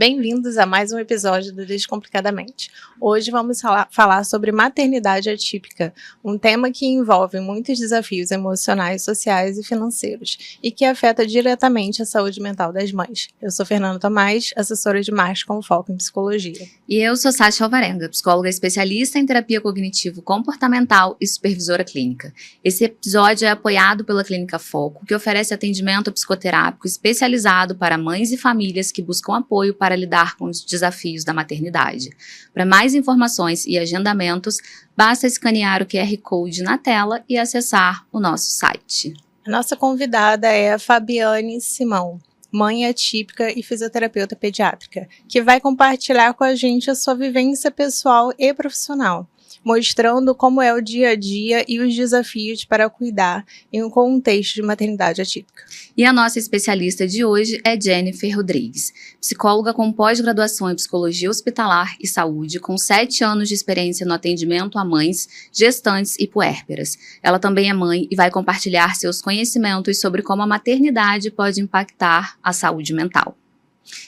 Bem-vindos a mais um episódio do Descomplicadamente. Hoje vamos falar sobre maternidade atípica, um tema que envolve muitos desafios emocionais, sociais e financeiros e que afeta diretamente a saúde mental das mães. Eu sou Fernanda Tomás, assessora de marketing com foco em psicologia. E eu sou Sátia Alvarenga, psicóloga especialista em terapia cognitivo-comportamental e supervisora clínica. Esse episódio é apoiado pela Clínica Foco, que oferece atendimento psicoterápico especializado para mães e famílias que buscam apoio para lidar com os desafios da maternidade. Para mais informações e agendamentos, basta escanear o QR Code na tela e acessar o nosso site. A nossa convidada é a Fabiane Simão, mãe atípica e fisioterapeuta pediátrica, que vai compartilhar com a gente a sua vivência pessoal e profissional, mostrando como é o dia a dia e os desafios para cuidar em um contexto de maternidade atípica. E a nossa especialista de hoje é Jennifer Rodrigues, psicóloga com pós-graduação em Psicologia Hospitalar e Saúde, com 7 anos de experiência no atendimento a mães, gestantes e puérperas. Ela também é mãe e vai compartilhar seus conhecimentos sobre como a maternidade pode impactar a saúde mental.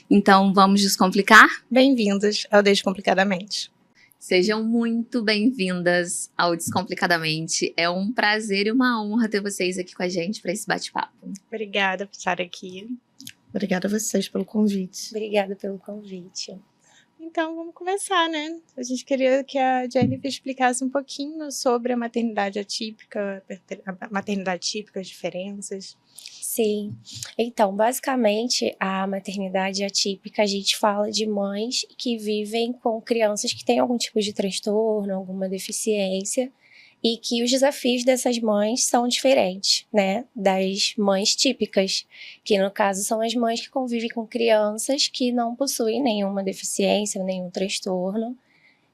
Então, vamos descomplicar? Bem-vindos ao Descomplicadamente. Sejam muito bem-vindas ao Descomplicadamente. É um prazer e uma honra ter vocês aqui com a gente para esse bate-papo. Obrigada por estar aqui. Obrigada a vocês pelo convite. Obrigada pelo convite. Então, vamos começar, né? A gente queria que a Jennifer explicasse um pouquinho sobre a maternidade atípica, as diferenças. Sim. Então, basicamente, a maternidade atípica, a gente fala de mães que vivem com crianças que têm algum tipo de transtorno, alguma deficiência, e que os desafios dessas mães são diferentes, né, das mães típicas, que no caso são as mães que convivem com crianças que não possuem nenhuma deficiência, nenhum transtorno.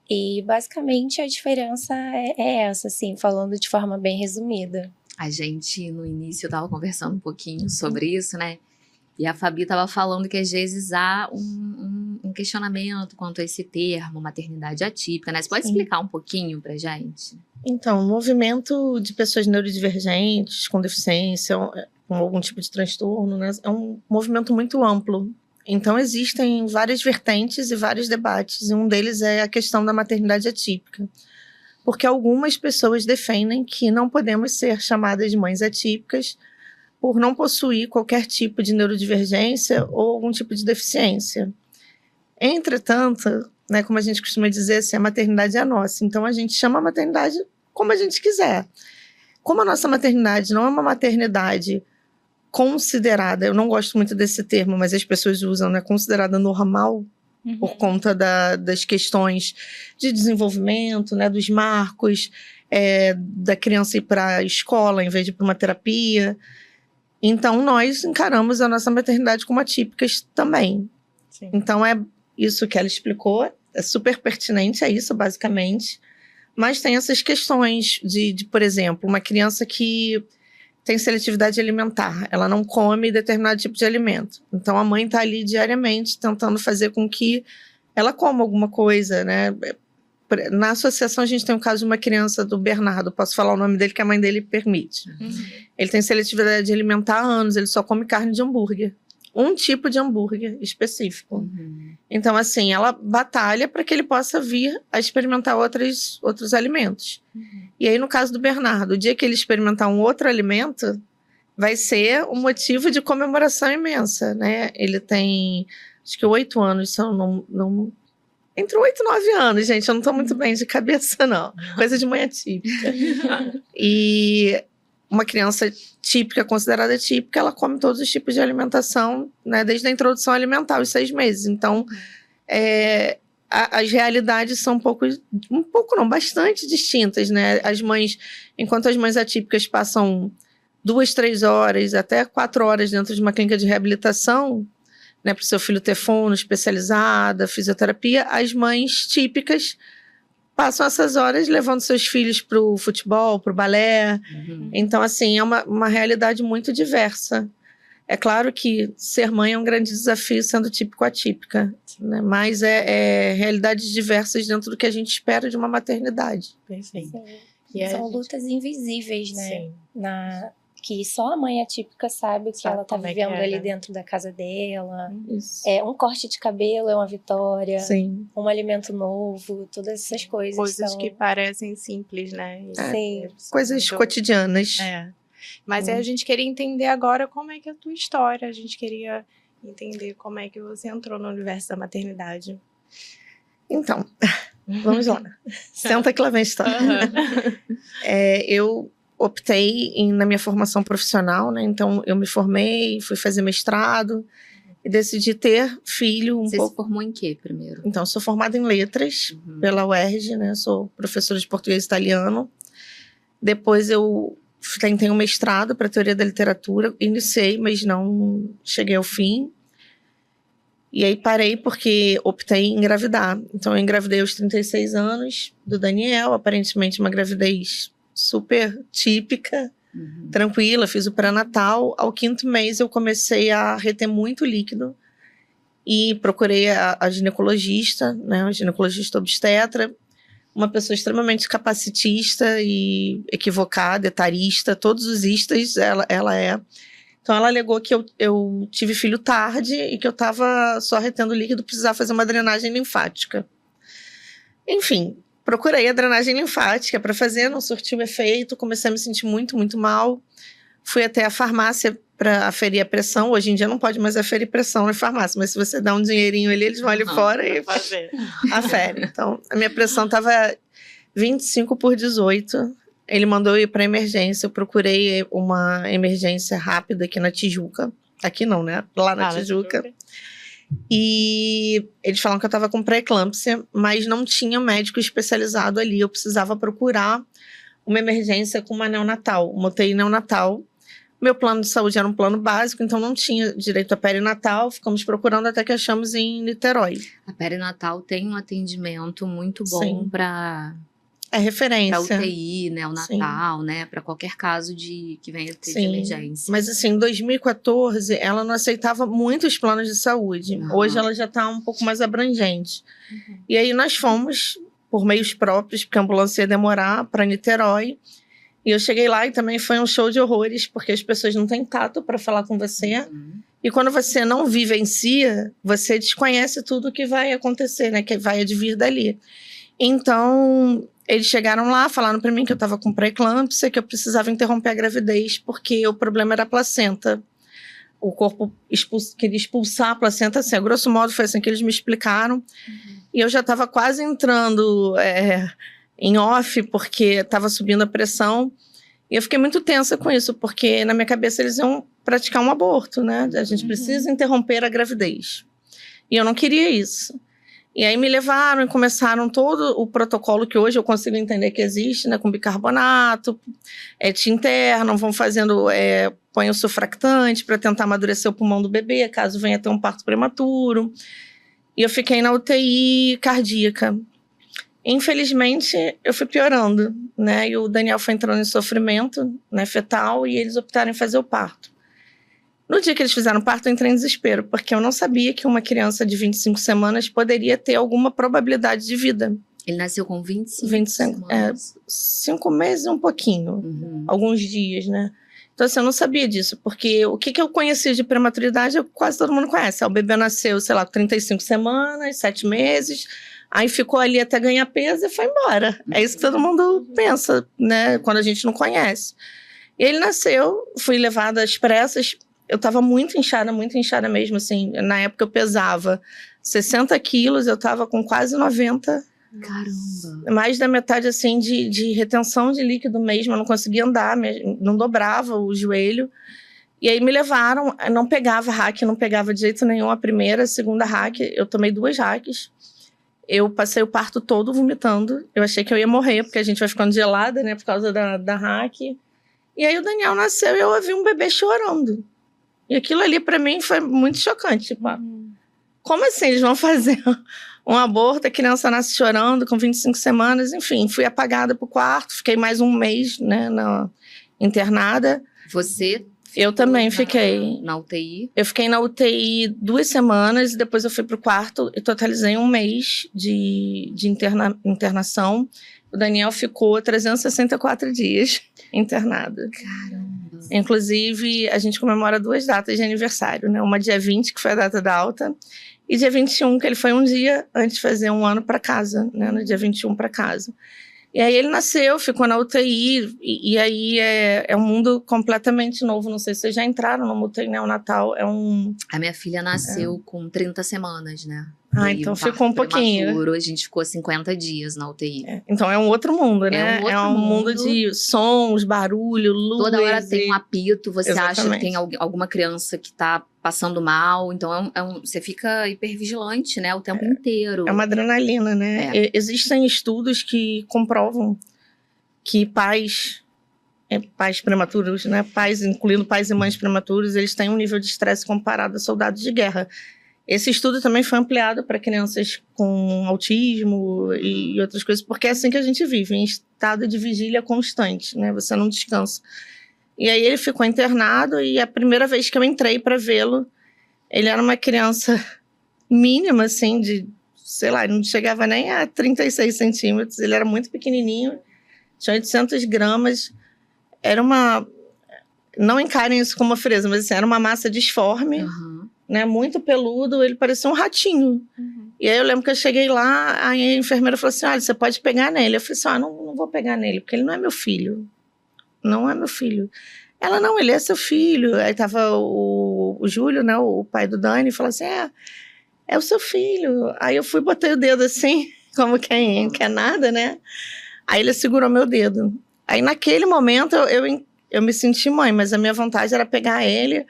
E basicamente a diferença é essa, assim, falando de forma bem resumida. A gente, no início, estava conversando um pouquinho sobre isso, né? E a Fabi estava falando que às vezes há um questionamento quanto a esse termo, maternidade atípica, né? Você pode explicar um pouquinho pra gente? Então, o movimento de pessoas neurodivergentes, com deficiência, com algum tipo de transtorno, né? É um movimento muito amplo. Então, existem várias vertentes e vários debates, e um deles é a questão da maternidade atípica. Porque algumas pessoas defendem que não podemos ser chamadas de mães atípicas por não possuir qualquer tipo de neurodivergência ou algum tipo de deficiência. Entretanto, né, como a gente costuma dizer, assim, a maternidade é nossa, então a gente chama a maternidade como a gente quiser. Como a nossa maternidade não é uma maternidade considerada, eu não gosto muito desse termo, mas as pessoas usam, né, considerada normal, por conta das questões de desenvolvimento, né, dos marcos, da criança ir para a escola em vez de ir para uma terapia. Então, nós encaramos a nossa maternidade como atípica também. Sim. Então, é isso que ela explicou, é super pertinente, é isso, basicamente. Mas tem essas questões de, por exemplo, uma criança que tem seletividade alimentar, ela não come determinado tipo de alimento. Então, a mãe está ali diariamente tentando fazer com que ela coma alguma coisa, né? Na associação, a gente tem o caso de uma criança do Bernardo, posso falar o nome dele, que a mãe dele permite. Ele tem seletividade alimentar há anos, ele só come carne de hambúrguer. Um tipo de hambúrguer específico. Então, assim, ela batalha para que ele possa vir a experimentar outros alimentos. E aí, no caso do Bernardo, o dia que ele experimentar um outro alimento, vai ser um motivo de comemoração imensa, né? Ele tem, acho que 8 anos, entre 8 e 9 anos, gente, eu não estou muito bem de cabeça, não. Coisa de mãe atípica. E uma criança típica, considerada típica, ela come todos os tipos de alimentação, né, desde a introdução alimentar, aos 6 meses. Então, as realidades são bastante distintas, né? Enquanto as mães atípicas passam 2, 3 horas, até 4 horas dentro de uma clínica de reabilitação, né, para o seu filho ter fono especializada, fisioterapia, as mães típicas passam essas horas levando seus filhos para o futebol, para o balé. Então, assim, é uma realidade muito diversa. É claro que ser mãe é um grande desafio sendo típico-atípica, né? Mas é realidades diversas dentro do que a gente espera de uma maternidade. Perfeito. São lutas invisíveis, né? Sim. que só a mãe atípica sabe o que Sabe ela tá como é que vivendo é, ali né? dentro da casa dela. Isso. Um corte de cabelo é uma vitória, Sim. um alimento novo, todas essas coisas Coisas são... que parecem simples, né? E Sim. são Coisas muito- cotidianas. É. Mas aí a gente queria entender agora como é que é a tua história. A gente queria entender como é que você entrou no universo da maternidade. Então, vamos lá. Senta que lá vem a história. Eu optei na minha formação profissional, né? Então, eu me formei, fui fazer mestrado e decidi ter filho Você pouco. se formou em quê primeiro? Então, sou formada em letras pela UERJ, né? Sou professora de português e italiano. Depois eu tentei um mestrado para teoria da literatura, iniciei, mas não cheguei ao fim. E aí parei porque optei em engravidar. Então eu engravidei aos 36 anos do Daniel, aparentemente uma gravidez super típica, tranquila, fiz o pré-natal. Ao 5º mês eu comecei a reter muito líquido e procurei a ginecologista, né, a ginecologista obstetra, uma pessoa extremamente capacitista e equivocada, etarista, todos os istas ela é. Então ela alegou que eu tive filho tarde e que eu estava só retendo líquido, precisava fazer uma drenagem linfática. Enfim, procurei a drenagem linfática para fazer, não surtiu efeito, comecei a me sentir muito, muito mal. Fui até a farmácia para aferir a pressão. Hoje em dia não pode mais aferir pressão na farmácia, mas se você dá um dinheirinho ali, eles vão ali fora e afere. Então, a minha pressão estava 25/18. Ele mandou eu ir para emergência. Eu procurei uma emergência rápida aqui na Tijuca. Aqui não, né? Lá na Tijuca. E eles falaram que eu estava com pré-eclâmpsia, mas não tinha médico especializado ali. Eu precisava procurar uma emergência com uma neonatal, uma UTI neonatal. Meu plano de saúde era um plano básico, então não tinha direito a perinatal. Ficamos procurando até que achamos em Niterói. A perinatal tem um atendimento muito bom para referência. UTI, né, o Natal, né, para qualquer caso que venha ter de emergência. Mas assim, em 2014, ela não aceitava muitos planos de saúde. Hoje ela já está um pouco mais abrangente. E aí nós fomos, por meios próprios, porque a ambulância ia demorar, para Niterói. E eu cheguei lá e também foi um show de horrores, porque as pessoas não têm tato para falar com você. E quando você não vivencia, você desconhece tudo que vai acontecer, né, que vai advir dali. Então, eles chegaram lá, falaram para mim que eu estava com pré-eclâmpsia, que eu precisava interromper a gravidez, porque o problema era a placenta. O corpo queria expulsar a placenta, assim, a grosso modo foi assim que eles me explicaram. E eu já estava quase entrando em off, porque estava subindo a pressão. E eu fiquei muito tensa com isso, porque na minha cabeça eles iam praticar um aborto, né? A gente precisa interromper a gravidez. E eu não queria isso. E aí me levaram e começaram todo o protocolo que hoje eu consigo entender que existe, né? Com bicarbonato, te internam, vão fazendo, põe o surfractante para tentar amadurecer o pulmão do bebê, caso venha ter um parto prematuro. E eu fiquei na UTI cardíaca. Infelizmente, eu fui piorando, né? E o Daniel foi entrando em sofrimento, né, fetal, e eles optaram em fazer o parto. No dia que eles fizeram o parto, eu entrei em desespero, porque eu não sabia que uma criança de 25 semanas poderia ter alguma probabilidade de vida. Ele nasceu com 25 semanas? 5 meses e um pouquinho, alguns dias, né? Então, assim, eu não sabia disso, porque o que eu conhecia de prematuridade, quase todo mundo conhece. O bebê nasceu, sei lá, com 35 semanas, 7 meses, aí ficou ali até ganhar peso e foi embora. É isso que todo mundo pensa, né, quando a gente não conhece. E ele nasceu, fui levada às pressas. Eu estava muito inchada mesmo, assim. Na época eu pesava 60 quilos, eu estava com quase 90. Caramba! Mais da metade, assim, de retenção de líquido mesmo. Eu não conseguia andar, não dobrava o joelho. E aí me levaram, não pegava hack, não pegava de jeito nenhum a primeira, a segunda hack. Eu tomei 2 hacks. Eu passei o parto todo vomitando. Eu achei que eu ia morrer, porque a gente vai ficando gelada, né, por causa da hack. E aí o Daniel nasceu e eu ouvi um bebê chorando. E aquilo ali, pra mim, foi muito chocante. Tipo, como assim eles vão fazer um aborto? A criança nasce chorando com 25 semanas. Enfim, fui apagada pro quarto. Fiquei mais um mês, né, internada. Você? Eu também fiquei. Na UTI? Eu fiquei na UTI 2 semanas. E depois eu fui pro quarto e totalizei um mês de internação. O Daniel ficou 364 dias internado. Caramba! Inclusive, a gente comemora 2 datas de aniversário, né? Uma dia 20, que foi a data da alta, e dia 21, que ele foi um dia antes de fazer 1 ano para casa, né? No dia 21 para casa. E aí ele nasceu, ficou na UTI, e aí é um mundo completamente novo. Não sei se vocês já entraram no UTI neonatal, A minha filha nasceu com 30 semanas, né? Ah, então ficou um pouquinho. Prematuro, a gente ficou 50 dias na UTI. Então é um outro mundo, né? É um mundo de sons, barulho, luz. Toda hora tem um apito, você Exatamente. acha que tem alguma criança que tá passando mal, então você fica hipervigilante, né, o tempo inteiro. É uma adrenalina, né? Existem estudos que comprovam que pais prematuros, né? Pais, incluindo pais e mães prematuros, eles têm um nível de estresse comparado a soldados de guerra. Esse estudo também foi ampliado para crianças com autismo e outras coisas, porque é assim que a gente vive, em estado de vigília constante, né? Você não descansa. E aí ele ficou internado, e a primeira vez que eu entrei para vê-lo, ele era uma criança mínima, assim, de, sei lá, não chegava nem a 36 centímetros, ele era muito pequenininho, tinha 800 gramas, era uma... Não encarem isso como uma frieza, mas assim, era uma massa disforme, né, muito peludo, ele parecia um ratinho. E aí eu lembro que eu cheguei lá, a enfermeira falou assim, olha, você pode pegar nele. Eu falei assim, não vou pegar nele, porque ele não é meu filho. Não é meu filho. Ela, não, ele é seu filho. Aí tava o Júlio, né, o pai do Dani, e falou assim, é o seu filho. Aí eu fui, botei o dedo assim, como quem quer nada, né? Aí ele segurou meu dedo. Aí naquele momento eu me senti mãe, mas a minha vontade era pegar ele,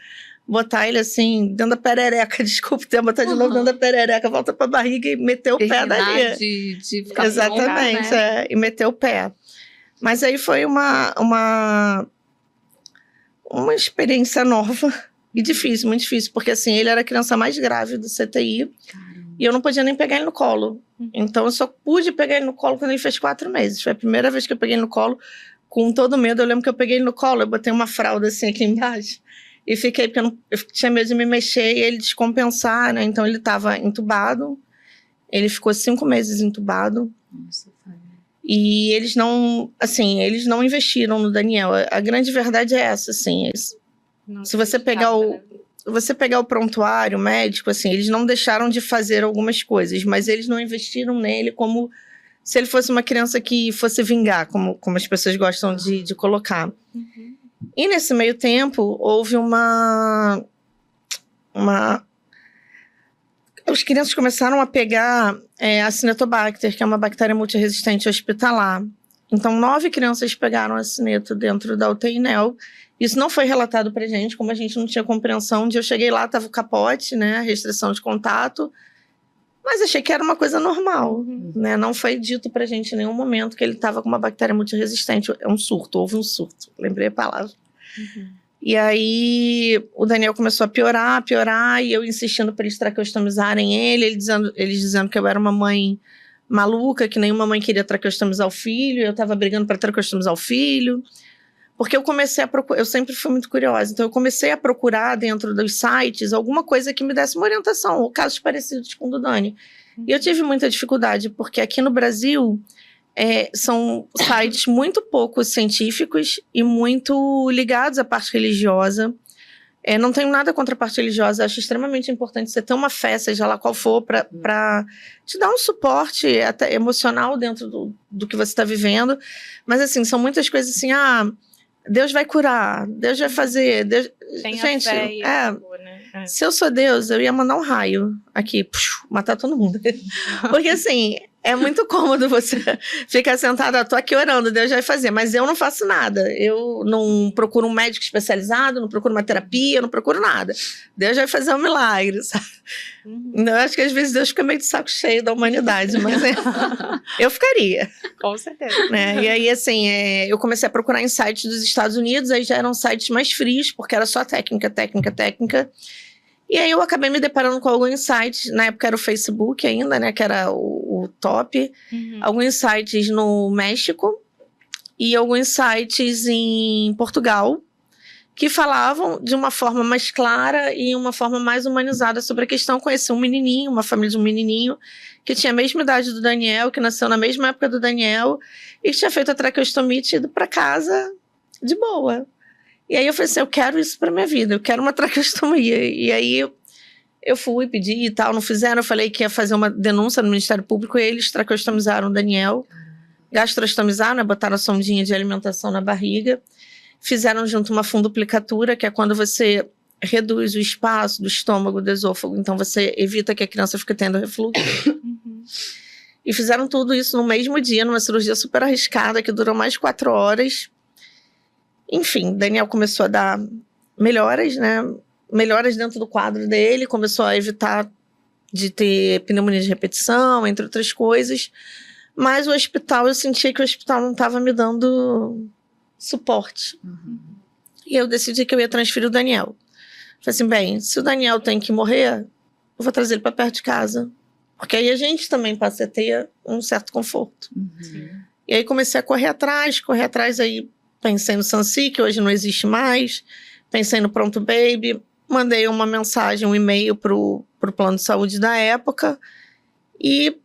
botar ele assim, dentro da perereca, desculpa, botar de novo dentro da perereca, volta pra barriga e meter o pé dali. De ficar exatamente, pronta, né? e meter o pé. Mas aí foi uma experiência nova e difícil, muito difícil, porque assim, ele era a criança mais grave do CTI. Caramba. E eu não podia nem pegar ele no colo. Então eu só pude pegar ele no colo quando ele fez 4 meses. Foi a primeira vez que eu peguei ele no colo, com todo medo. Eu lembro que eu peguei ele no colo, eu botei uma fralda assim aqui embaixo e fiquei, porque eu tinha medo de me mexer e ele descompensar, né? Então ele estava entubado, ele ficou 5 meses entubado. Nossa, e eles não investiram no Daniel. A grande verdade é essa, assim. Se você pegar o prontuário médico, assim, eles não deixaram de fazer algumas coisas, mas eles não investiram nele como se ele fosse uma criança que fosse vingar, como as pessoas gostam de colocar. E nesse meio tempo, houve as crianças começaram a pegar a Cinetobacter, que é uma bactéria multiresistente hospitalar. Então, 9 crianças pegaram a cineto dentro da UTI NEL. Isso não foi relatado pra gente, como a gente não tinha compreensão. Um dia eu cheguei lá, tava o capote, né, restrição de contato, mas achei que era uma coisa normal, né? Não foi dito pra gente em nenhum momento que ele tava com uma bactéria multiresistente. É um surto, houve um surto, lembrei a palavra. E aí o Daniel começou a piorar, e eu insistindo para eles traqueostomizarem eles dizendo que eu era uma mãe maluca, que nenhuma mãe queria traqueostomizar o filho, eu tava brigando para traqueostomizar o filho, porque eu comecei a procurar, eu sempre fui muito curiosa, então eu comecei a procurar dentro dos sites alguma coisa que me desse uma orientação, ou casos parecidos com o do Dani. E eu tive muita dificuldade, porque aqui no Brasil são sites muito pouco científicos e muito ligados à parte religiosa. Não tenho nada contra a parte religiosa, acho extremamente importante você ter uma fé, seja lá qual for, para te dar um suporte até emocional dentro do que você está vivendo. Mas assim, são muitas coisas assim, Deus vai curar, Deus vai fazer. Deus... Gente, fé e amor, né? Se eu sou Deus, eu ia mandar um raio aqui, matar todo mundo. Porque assim, é muito cômodo você ficar sentado, tô aqui orando, Deus vai fazer, mas eu não faço nada. Eu não procuro um médico especializado, não procuro uma terapia, não procuro nada. Deus vai fazer um milagre, sabe? Eu acho que às vezes Deus fica meio de saco cheio da humanidade, mas eu ficaria. Com certeza. Né? E aí, assim, eu comecei a procurar em sites dos Estados Unidos, aí já eram sites mais frios, porque era só técnica. E aí eu acabei me deparando com alguns sites, na época era o Facebook ainda, né, que era o top, alguns sites no México e alguns sites em Portugal, que falavam de uma forma mais clara e uma forma mais humanizada sobre a questão. Conheci um menininho, uma família de um menininho, que tinha a mesma idade do Daniel, que nasceu na mesma época do Daniel, e que tinha feito a traqueostomia e ido para casa de boa. E aí eu falei assim, eu quero isso pra minha vida, eu quero uma traqueostomia. E aí eu fui pedir e tal, não fizeram. Eu falei que ia fazer uma denúncia no Ministério Público e eles traqueostomizaram o Daniel. Gastrostomizaram, né? Botaram a sondinha de alimentação na barriga. Fizeram junto uma funduplicatura, que é quando você reduz o espaço do estômago, do esôfago. Então você evita que a criança fique tendo refluxo. E fizeram tudo isso no mesmo dia, numa cirurgia super arriscada, que durou mais de 4 horas. Enfim, Daniel começou a dar melhoras, né? Melhoras dentro do quadro dele, começou a evitar de ter pneumonia de repetição, entre outras coisas. Mas o hospital, eu sentia que o hospital não estava me dando suporte. E eu decidi que eu ia transferir o Daniel. Falei assim, bem, se o Daniel tem que morrer, eu vou trazer ele para perto de casa. Porque aí a gente também passa a ter um certo conforto. E aí comecei a correr atrás, aí pensei no Sansi, que hoje não existe mais, pensei no Pronto Baby, mandei uma mensagem, um e-mail pro plano de saúde da época e,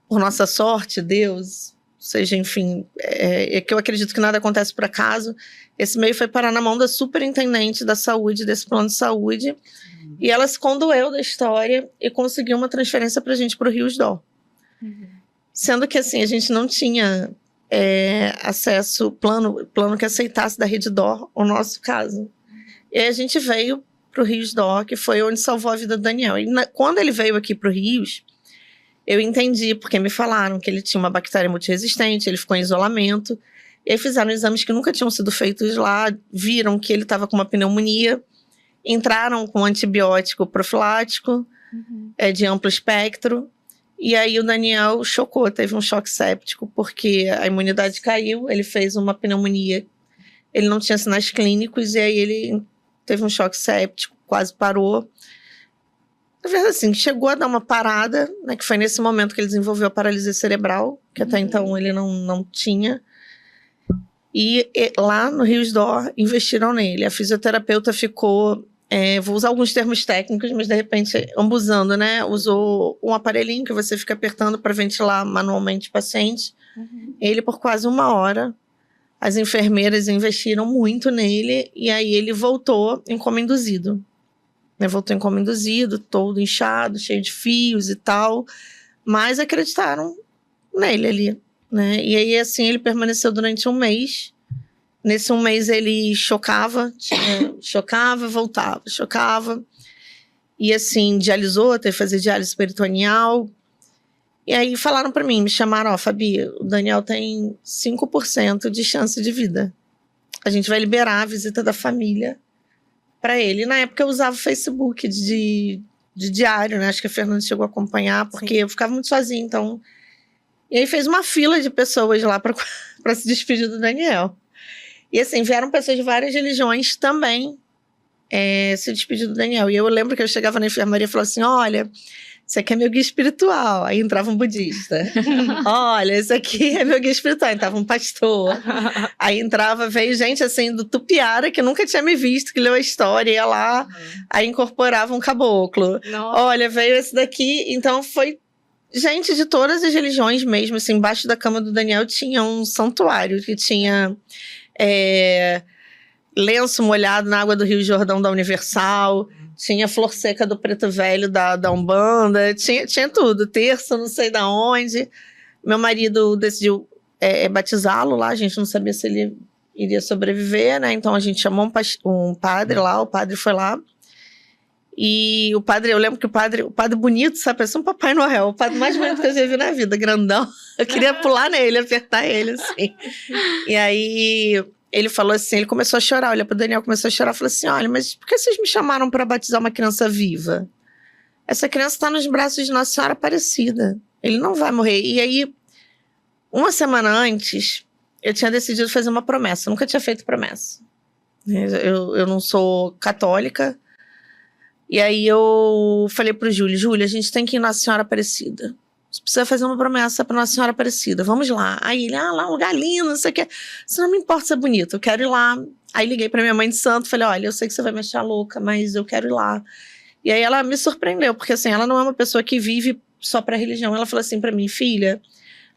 por nossa sorte, Deus, seja, enfim, é que eu acredito que nada acontece por acaso, esse e-mail foi parar na mão da superintendente da saúde, desse plano de saúde, e ela se condoeu da história e conseguiu uma transferência pra gente pro Rios D'Or. Sendo que, assim, a gente não tinha acesso, plano que aceitasse da Rede D'Or o nosso caso. E aí a gente veio pro Rios D'Or, que foi onde salvou a vida do Daniel. E quando ele veio aqui pro Rios, eu entendi, porque me falaram que ele tinha uma bactéria multiresistente, ele ficou em isolamento. E aí fizeram exames que nunca tinham sido feitos lá, viram que ele estava com uma pneumonia, entraram com antibiótico profilático, de amplo espectro. E aí o Daniel chocou, teve um choque séptico, porque a imunidade caiu, ele fez uma pneumonia, ele não tinha sinais clínicos, e aí ele teve um choque séptico, quase parou. Na verdade, assim, chegou a dar uma parada, né, que foi nesse momento que ele desenvolveu a paralisia cerebral, que até então ele não tinha. E lá no Rios D'Or investiram nele. A fisioterapeuta ficou, vou usar alguns termos técnicos, mas de repente ambusando, né? Usou um aparelhinho que você fica apertando para ventilar manualmente o paciente. Ele por quase 1 hora. As enfermeiras investiram muito nele e aí ele voltou em coma induzido. Voltou em coma induzido, todo inchado, cheio de fios e tal. Mas acreditaram nele ali, né? E aí, assim, ele permaneceu durante 1 mês. Nesse 1 mês ele chocava, voltava, chocava. E assim, dialisou, teve que fazer diálise peritoneal. E aí falaram pra mim, me chamaram, Fabi, o Daniel tem 5% de chance de vida. A gente vai liberar a visita da família pra ele. Na época eu usava o Facebook de diário, né? Acho que a Fernanda chegou a acompanhar, porque eu ficava muito sozinha, então... E aí fez uma fila de pessoas lá pra se despedir do Daniel. E assim, vieram pessoas de várias religiões também se despedir do Daniel. E eu lembro que eu chegava na enfermaria e falava assim, olha, esse aqui é meu guia espiritual. Aí entrava um budista. Olha, esse aqui é meu guia espiritual. Aí entrava um pastor. Aí veio gente assim do Tupiara, que nunca tinha me visto, que leu a história, ia lá, aí incorporava um caboclo. Nossa. Olha, veio esse daqui. Então foi gente de todas as religiões mesmo. Assim, embaixo da cama do Daniel tinha um santuário que tinha... lenço molhado na água do Rio Jordão da Universal, tinha flor seca do Preto Velho da Umbanda, tinha tudo, terço não sei da onde. Meu marido decidiu batizá-lo lá, a gente não sabia se ele iria sobreviver, né? Então a gente chamou um padre lá, o padre foi lá. E o padre, eu lembro que o padre bonito, sabe, parecia um Papai Noel, o padre mais bonito que eu já vi na vida, grandão. Eu queria pular nele, apertar ele, assim. E aí, ele falou assim, ele começou a chorar, olha pro Daniel, começou a chorar, falou assim, olha, mas por que vocês me chamaram para batizar uma criança viva? Essa criança está nos braços de Nossa Senhora Aparecida, ele não vai morrer. E aí, 1 semana antes, eu tinha decidido fazer uma promessa, eu nunca tinha feito promessa. Eu não sou católica. E aí eu falei pro Júlio, a gente tem que ir na Nossa Senhora Aparecida. Você precisa fazer uma promessa pra Nossa Senhora Aparecida, vamos lá. Aí ele, lá um lugar lindo, não sei o que. Isso não me importa se é bonito, eu quero ir lá. Aí liguei pra minha mãe de santo, falei, olha, eu sei que você vai me achar louca, mas eu quero ir lá. E aí ela me surpreendeu, porque assim, ela não é uma pessoa que vive só pra religião. Ela falou assim pra mim, filha,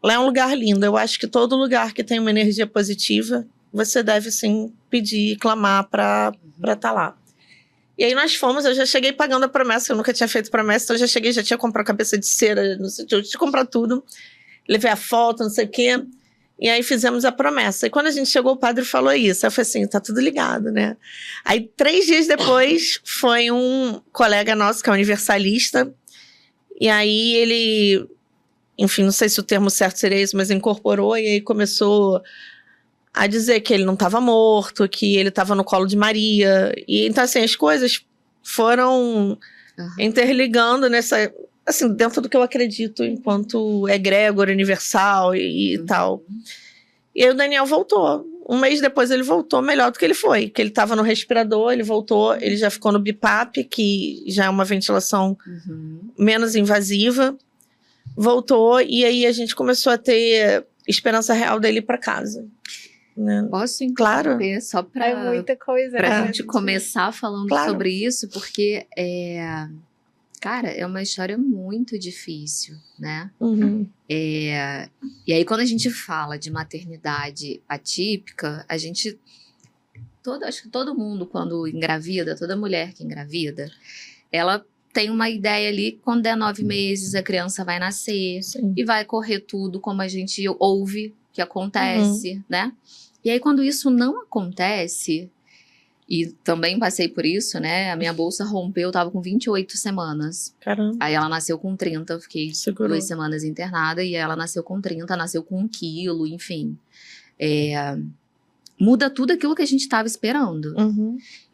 lá é um lugar lindo, eu acho que todo lugar que tem uma energia positiva, você deve sim pedir, clamar para estar lá. E aí nós fomos, eu já cheguei pagando a promessa, eu nunca tinha feito promessa, então eu já cheguei, já tinha comprado cabeça de cera, não sei, eu tinha comprado tudo, levei a foto, não sei o quê, e aí fizemos a promessa. E quando a gente chegou, o padre falou isso, eu falei assim, tá tudo ligado, né? Aí 3 dias depois, foi um colega nosso, que é universalista, e aí ele, enfim, não sei se o termo certo seria isso, mas incorporou, e aí começou a dizer que ele não estava morto, que ele estava no colo de Maria. E então, assim, as coisas foram interligando nessa... Assim, dentro do que eu acredito enquanto egrégor universal e tal. E aí o Daniel voltou. 1 mês depois ele voltou melhor do que ele foi. Que ele estava no respirador, ele voltou, ele já ficou no BiPAP, que já é uma ventilação menos invasiva. Voltou, e aí a gente começou a ter esperança real dele ir para casa. Né? Posso claro. Só para É muita coisa. Pra gente começar falando sobre isso, porque cara, é uma história muito difícil, né? E aí quando a gente fala de maternidade atípica, a gente acho que todo mundo quando engravida, toda mulher que engravida, ela tem uma ideia ali, quando der 9 meses a criança vai nascer e vai correr tudo como a gente ouve que acontece, né? E aí, quando isso não acontece, e também passei por isso, né? A minha bolsa rompeu, eu tava com 28 semanas. Caramba. Aí ela nasceu com 30, eu fiquei 2 semanas internada, e ela nasceu com 30, nasceu com 1 quilo, enfim. Muda tudo aquilo que a gente estava esperando.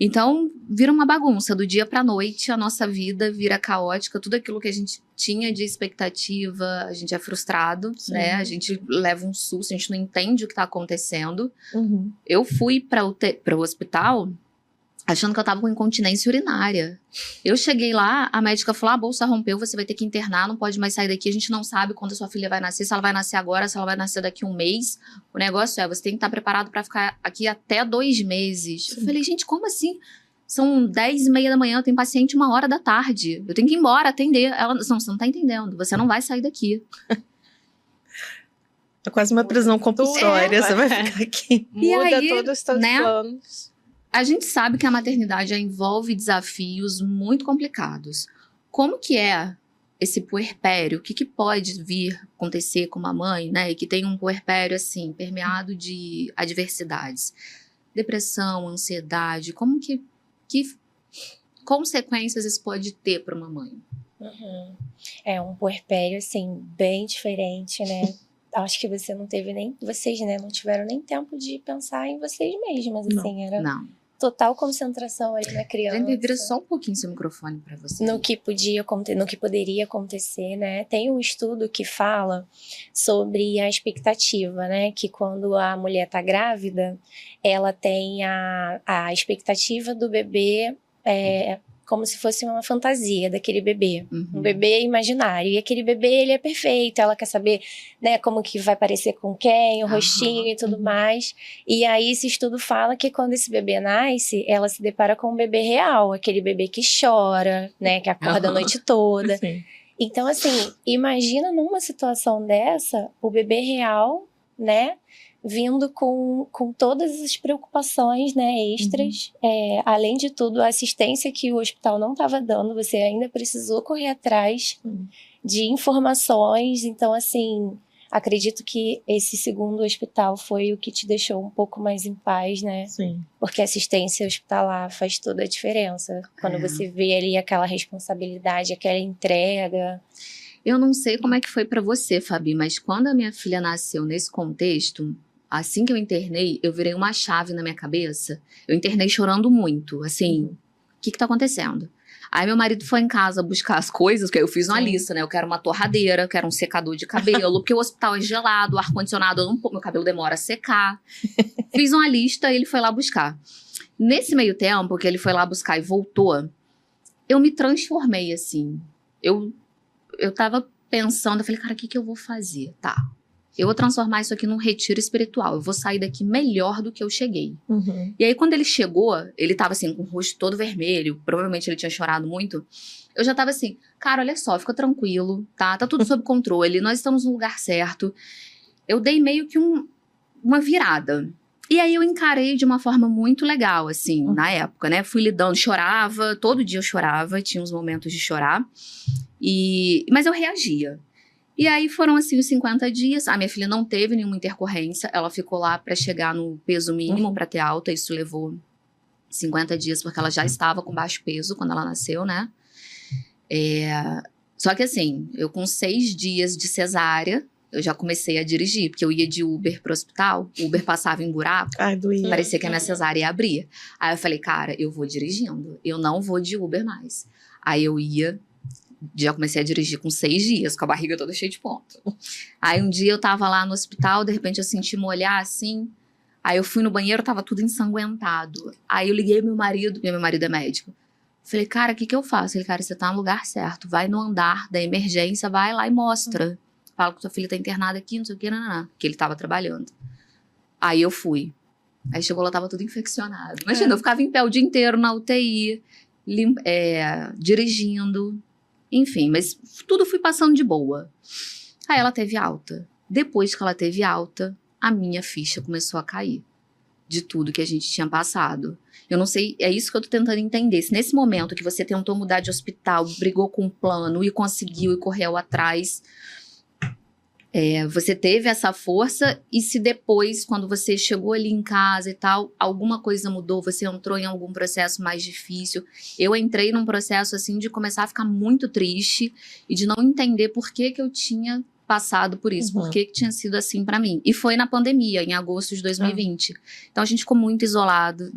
Então, vira uma bagunça. Do dia pra noite, a nossa vida vira caótica. Tudo aquilo que a gente tinha de expectativa, a gente é frustrado, né? A gente leva um susto, a gente não entende o que tá acontecendo. Eu fui para o hospital achando que eu tava com incontinência urinária. Eu cheguei lá, a médica falou, a bolsa rompeu, você vai ter que internar, não pode mais sair daqui, a gente não sabe quando a sua filha vai nascer, se ela vai nascer agora, se ela vai nascer daqui 1 mês. O negócio você tem que estar preparado para ficar aqui até 2 meses. Eu falei, gente, como assim? São 10h30 da manhã, eu tenho paciente 1h da tarde. Eu tenho que ir embora, atender. Ela, não, você não tá entendendo, você não vai sair daqui. É quase uma prisão compulsória, você vai ficar aqui. Muda todos os seus planos. A gente sabe que a maternidade já envolve desafios muito complicados. Como que é esse puerpério? O que pode vir acontecer com uma mãe, né? E que tem um puerpério, assim, permeado de adversidades. Depressão, ansiedade, como que consequências isso pode ter para uma mãe? É um puerpério, assim, bem diferente, né? Acho que você não teve nem... Vocês, né? Não tiveram nem tempo de pensar em vocês mesmas, assim. Era total concentração ali na criança. Gente, vira só um pouquinho seu microfone para você. No que poderia acontecer, né? Tem um estudo que fala sobre a expectativa, né? Que quando a mulher tá grávida, ela tem a expectativa do bebê... como se fosse uma fantasia daquele bebê. Um bebê imaginário. E aquele bebê, ele é perfeito. Ela quer saber, né, como que vai parecer com quem, o rostinho e tudo mais. E aí, esse estudo fala que quando esse bebê nasce, ela se depara com um bebê real. Aquele bebê que chora, né, que acorda a noite toda. Então, assim, imagina numa situação dessa, o bebê real, né, vindo com todas as preocupações, né, extras. Além de tudo, a assistência que o hospital não estava dando, você ainda precisou correr atrás de informações. Então, assim, acredito que esse segundo hospital foi o que te deixou um pouco mais em paz, né? Sim. Porque a assistência hospitalar faz toda a diferença. Quando você vê ali aquela responsabilidade, aquela entrega. Eu não sei como é que foi pra você, Fabi, mas quando a minha filha nasceu nesse contexto, assim que eu internei, eu virei uma chave na minha cabeça. Eu internei chorando muito, assim, o que tá acontecendo? Aí meu marido foi em casa buscar as coisas, porque eu fiz uma lista, né? Eu quero uma torradeira, eu quero um secador de cabelo, porque o hospital é gelado, o ar-condicionado, meu cabelo demora a secar. Fiz uma lista e ele foi lá buscar. Nesse meio tempo que ele foi lá buscar e voltou, eu me transformei, assim. Eu tava pensando, eu falei, cara, o que eu vou fazer? Tá, eu vou transformar isso aqui num retiro espiritual. Eu vou sair daqui melhor do que eu cheguei. E aí, quando ele chegou, ele tava assim, com o rosto todo vermelho. Provavelmente ele tinha chorado muito. Eu já tava assim, cara, olha só, fica tranquilo, tá? Tá tudo sob controle, nós estamos no lugar certo. Eu dei meio que uma virada. E aí eu encarei de uma forma muito legal, assim, na época, né? Fui lidando, chorava, todo dia eu chorava, tinha uns momentos de chorar. Mas eu reagia. E aí foram, assim, os 50 dias. A minha filha não teve nenhuma intercorrência, ela ficou lá para chegar no peso mínimo para ter alta. Isso levou 50 dias, porque ela já estava com baixo peso quando ela nasceu, né? Só que assim, eu com 6 dias de cesárea, eu já comecei a dirigir, porque eu ia de Uber pro hospital, o Uber passava em buraco, doía. parecia que a minha cesárea ia abrir. Aí eu falei, cara, eu vou dirigindo, eu não vou de Uber mais. Aí eu ia, já comecei a dirigir com 6 dias, com a barriga toda cheia de ponto. Aí um dia eu tava lá no hospital, de repente eu senti me olhar assim, aí eu fui no banheiro, tava tudo ensanguentado. Aí eu liguei meu marido, porque meu marido é médico. Falei, cara, o que eu faço? Ele, cara, você tá no lugar certo, vai no andar da emergência, vai lá e mostra. Fala que sua filha tá internada aqui, não sei o que, que ele tava trabalhando. Aí eu fui. Aí chegou lá, tava tudo infeccionado. Imagina, eu ficava em pé o dia inteiro na UTI, dirigindo, enfim, mas tudo fui passando de boa. Aí ela teve alta. Depois que ela teve alta, a minha ficha começou a cair de tudo que a gente tinha passado. Eu não sei, é isso que eu tô tentando entender. Se nesse momento que você tentou mudar de hospital, brigou com um plano e conseguiu e correu atrás, você teve essa força, e se depois, quando você chegou ali em casa e tal, alguma coisa mudou, você entrou em algum processo mais difícil. Eu entrei num processo assim de começar a ficar muito triste e de não entender por que eu tinha passado por isso, por que tinha sido assim pra mim. E foi na pandemia, em agosto de 2020. Então a gente ficou muito isolado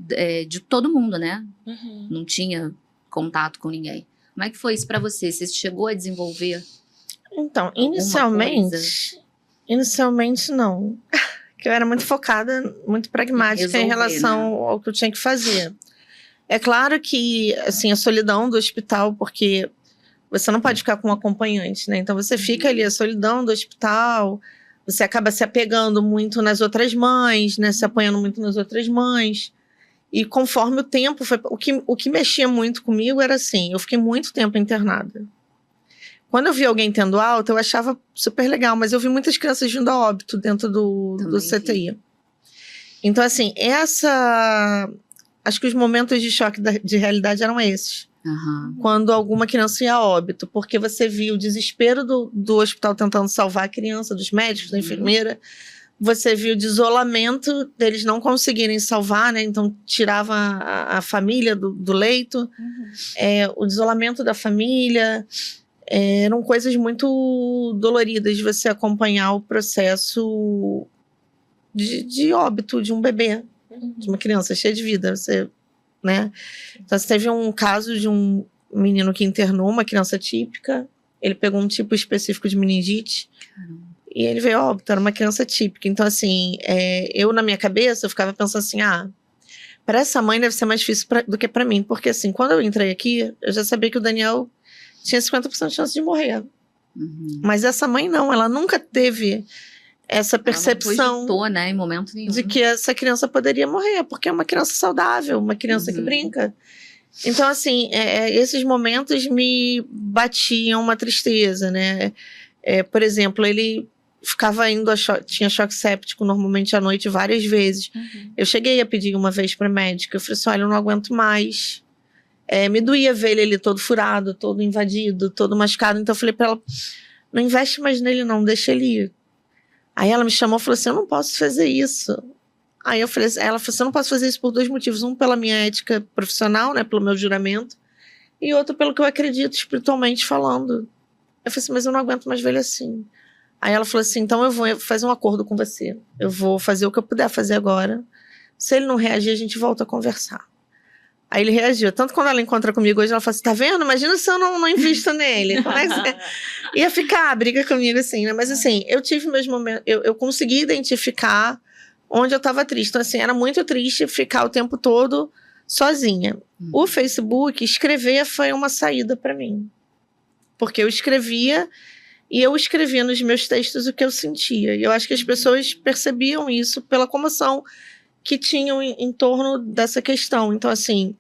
de todo mundo, né? Não tinha contato com ninguém. Como é que foi isso pra você? Você chegou a desenvolver? Então, inicialmente não. Porque eu era muito focada, muito pragmática em relação ao que eu tinha que fazer. É claro que, assim, a solidão do hospital, porque você não pode ficar com um acompanhante, né? Então você fica ali, a solidão do hospital, você acaba se apegando muito nas outras mães, né? Se apoiando muito nas outras mães. E conforme o tempo foi... O que mexia muito comigo era assim, eu fiquei muito tempo internada. Quando eu vi alguém tendo alta, eu achava super legal, mas eu vi muitas crianças vindo a óbito dentro do CTI. Então, assim, acho que os momentos de choque de realidade eram esses. Quando alguma criança ia a óbito, porque você via o desespero do hospital tentando salvar a criança, dos médicos, da enfermeira. Você viu o desolamento deles não conseguirem salvar, né? Então tirava a família do leito. O desolamento da família. Eram coisas muito doloridas de você acompanhar o processo de óbito de um bebê, de uma criança cheia de vida. Né? Então, você teve um caso de um menino que internou, uma criança típica. Ele pegou um tipo específico de meningite. E ele veio óbito, era uma criança típica. Então, assim, eu na minha cabeça, eu ficava pensando assim, para essa mãe deve ser mais difícil do que para mim. Porque, assim, quando eu entrei aqui, eu já sabia que o Daniel tinha 50% de chance de morrer. Mas essa mãe não, ela nunca teve essa percepção, ela não cogitou, né, em momento nenhum, de que essa criança poderia morrer, porque é uma criança saudável, uma criança que brinca. Então, assim, esses momentos me batiam uma tristeza, né? Por exemplo, ele ficava indo tinha choque séptico normalmente à noite várias vezes. Eu cheguei a pedir uma vez para médica, eu falei assim, olha, eu não aguento mais. Me doía ver ele todo furado, todo invadido, todo machucado. Então eu falei para ela, não investe mais nele não, deixa ele ir. Aí ela me chamou e falou assim, eu não posso fazer isso. Aí ela falou assim, eu não posso fazer isso por 2 motivos. Um, pela minha ética profissional, né, pelo meu juramento. E outro, pelo que eu acredito espiritualmente falando. Eu falei assim, mas eu não aguento mais ver ele assim. Aí ela falou assim, então eu vou fazer um acordo com você. Eu vou fazer o que eu puder fazer agora. Se ele não reagir, a gente volta a conversar. Aí ele reagiu. Tanto quando ela encontra comigo hoje, ela fala assim, tá vendo? Imagina se eu não invisto nele. Como é que você... Ia ficar a briga comigo assim, né? Mas assim, eu tive meus momentos... Eu consegui identificar onde eu tava triste. Então assim, era muito triste ficar o tempo todo sozinha. O Facebook, escrever foi uma saída pra mim. Porque eu escrevia nos meus textos o que eu sentia. E eu acho que as pessoas percebiam isso pela comoção que tinham em torno dessa questão. Então, assim,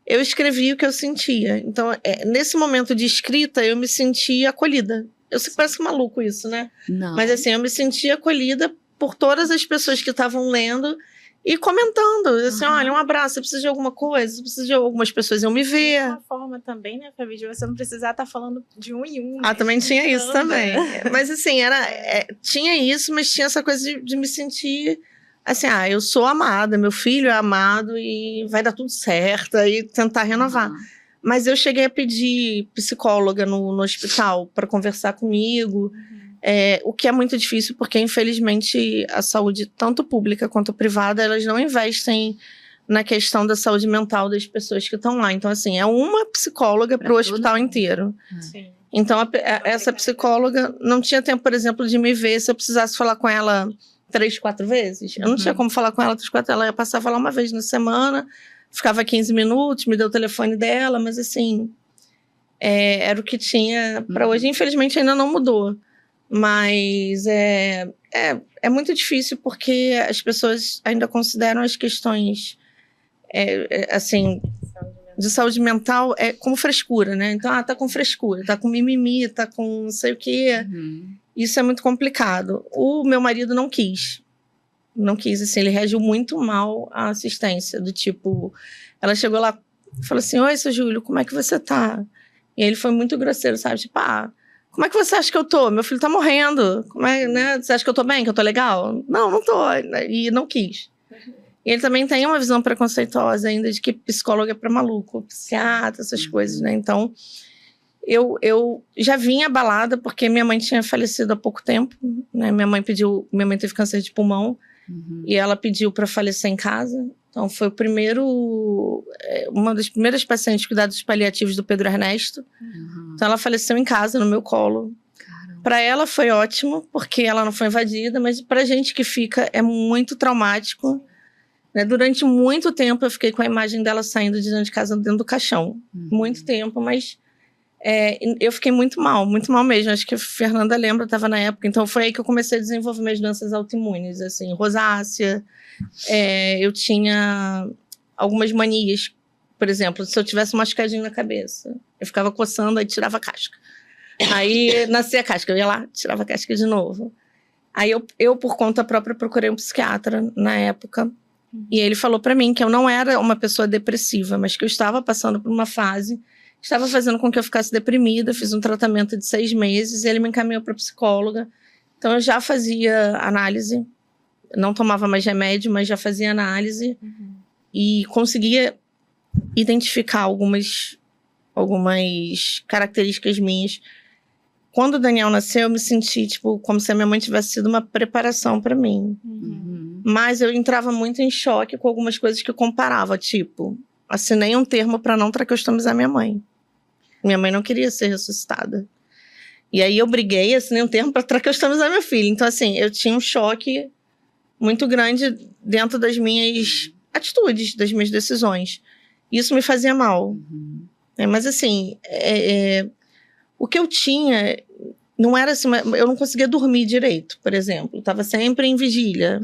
eu escrevi o que eu sentia. Então, nesse momento de escrita, eu me sentia acolhida. Eu sei que parece maluco isso, né? Não. Mas, assim, eu me sentia acolhida por todas as pessoas que estavam lendo e comentando, assim, olha, um abraço, você precisa de alguma coisa, você precisa de algumas pessoas iam me ver. É uma forma também, né, Fabi, de você não precisar estar falando de um em um. Ah, também tinha isso explicando. também. Mas assim, tinha isso, mas tinha essa coisa de me sentir assim, eu sou amada, meu filho é amado e vai dar tudo certo, e tentar renovar. Mas eu cheguei a pedir psicóloga no hospital para conversar comigo, o que é muito difícil, porque infelizmente a saúde, tanto pública quanto privada, elas não investem na questão da saúde mental das pessoas que estão lá. Então, assim, é uma psicóloga para o hospital inteiro. Sim. Então, essa psicóloga não tinha tempo, por exemplo, de me ver se eu precisasse falar com ela 3, 4 vezes. Eu não tinha como falar com ela 3, 4 ela ia passar a falar uma vez na semana, ficava 15 minutos, me deu o telefone dela, mas assim, era o que tinha para hoje. Infelizmente ainda não mudou, mas é muito difícil porque as pessoas ainda consideram as questões assim, de saúde mental como frescura, né? Então, tá com frescura, tá com mimimi, tá com não sei o quê. Isso é muito complicado. O meu marido não quis, assim, ele reagiu muito mal à assistência, do tipo, ela chegou lá e falou assim, oi, seu Júlio, como é que você tá? E ele foi muito grosseiro, sabe? Tipo, como é que você acha que eu tô? Meu filho tá morrendo. Né? Você acha que eu tô bem, que eu tô legal? Não, não tô. E não quis. E ele também tem uma visão preconceituosa ainda de que psicólogo é pra maluco, psiquiatra, essas coisas, né? Então, eu já vinha abalada porque minha mãe tinha falecido há pouco tempo, né? Minha mãe teve câncer de pulmão e ela pediu para falecer em casa. Então, foi uma das primeiras pacientes de cuidados paliativos do Pedro Ernesto. Então, ela faleceu em casa, no meu colo. Para ela foi ótimo, porque ela não foi invadida, mas pra gente que fica é muito traumático. Né? Durante muito tempo eu fiquei com a imagem dela saindo de dentro de casa, dentro do caixão. Muito tempo, mas eu fiquei muito mal mesmo. Acho que a Fernanda lembra, estava na época. Então foi aí que eu comecei a desenvolver minhas doenças autoimunes, assim, rosácea. Eu tinha algumas manias. Por exemplo, se eu tivesse um machucadinho na cabeça, eu ficava coçando, aí tirava a casca. Aí nascia a casca, eu ia lá, tirava a casca de novo. Aí eu por conta própria, procurei um psiquiatra na época. E ele falou pra mim que eu não era uma pessoa depressiva, mas que eu estava passando por uma fase que estava fazendo com que eu ficasse deprimida. Fiz um tratamento de 6 meses e ele me encaminhou para psicóloga. Então eu já fazia análise, não tomava mais remédio, mas já fazia análise e conseguia identificar algumas características minhas. Quando o Daniel nasceu, eu me senti tipo como se a minha mãe tivesse sido uma preparação para mim. Mas eu entrava muito em choque com algumas coisas que eu comparava, tipo, assinei um termo para não traqueostomizar minha mãe. Minha mãe não queria ser ressuscitada. E aí eu briguei, assinei um termo para traqueostomizar meu filho. Então, assim, eu tinha um choque muito grande dentro das minhas atitudes, das minhas decisões. Isso me fazia mal. Mas, assim, o que eu tinha não era assim, eu não conseguia dormir direito, por exemplo. Eu estava sempre em vigília.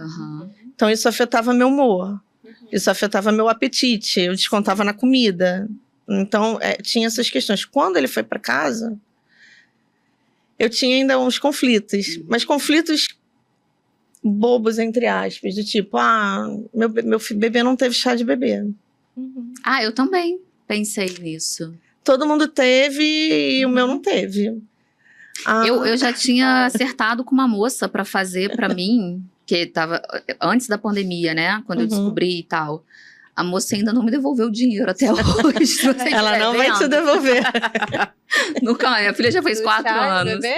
Então, isso afetava meu humor. Isso afetava meu apetite. Eu descontava na comida. Então, tinha essas questões. Quando ele foi para casa, eu tinha ainda uns conflitos. Mas conflitos bobos, entre aspas. Do tipo, meu bebê não teve chá de bebê. Eu também pensei nisso. Todo mundo teve e o meu não teve. Eu já tinha acertado com uma moça pra fazer pra mim, que tava antes da pandemia, né? Quando eu descobri e tal. A moça ainda não me devolveu o dinheiro até hoje. Ela não vai te devolver. Nunca, minha filha já fez 4 anos. Bebê?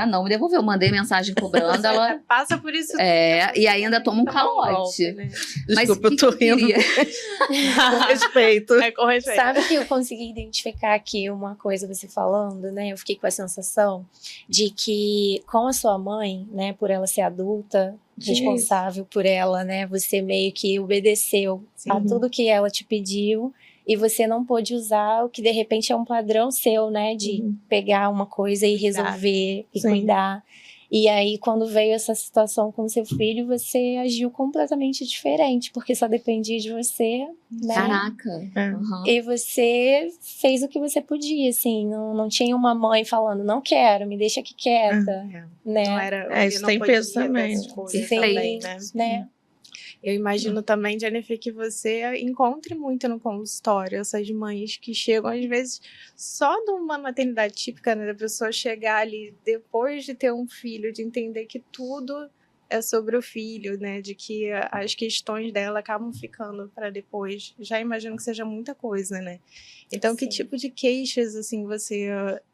Não me devolveu. Mandei mensagem cobrando, ela passa por isso. E ainda toma um calote. Né? Mas desculpa, eu tô rindo. Com respeito. Com respeito. Sabe que eu consegui identificar aqui uma coisa você falando, né? Eu fiquei com a sensação de que com a sua mãe, né, por ela ser adulta, responsável por ela, né? Você meio que obedeceu a tudo que ela te pediu e você não pôde usar o que de repente é um padrão seu, né? De pegar uma coisa e resolver e cuidar. E aí, quando veio essa situação com seu filho, você agiu completamente diferente, porque só dependia de você, né? Caraca. É. E você fez o que você podia, assim, não tinha uma mãe falando, não quero, me deixa aqui quieta, né? Não era, isso não tem podia peso ter também. essa escolha Sim, também, né? Eu imagino também, Jennifer, que você encontre muito no consultório essas mães que chegam, às vezes, só de uma maternidade típica, né? Da pessoa chegar ali depois de ter um filho, de entender que tudo é sobre o filho, né? De que as questões dela acabam ficando para depois. Já imagino que seja muita coisa, né? Então, que Sim. tipo de queixas, assim, você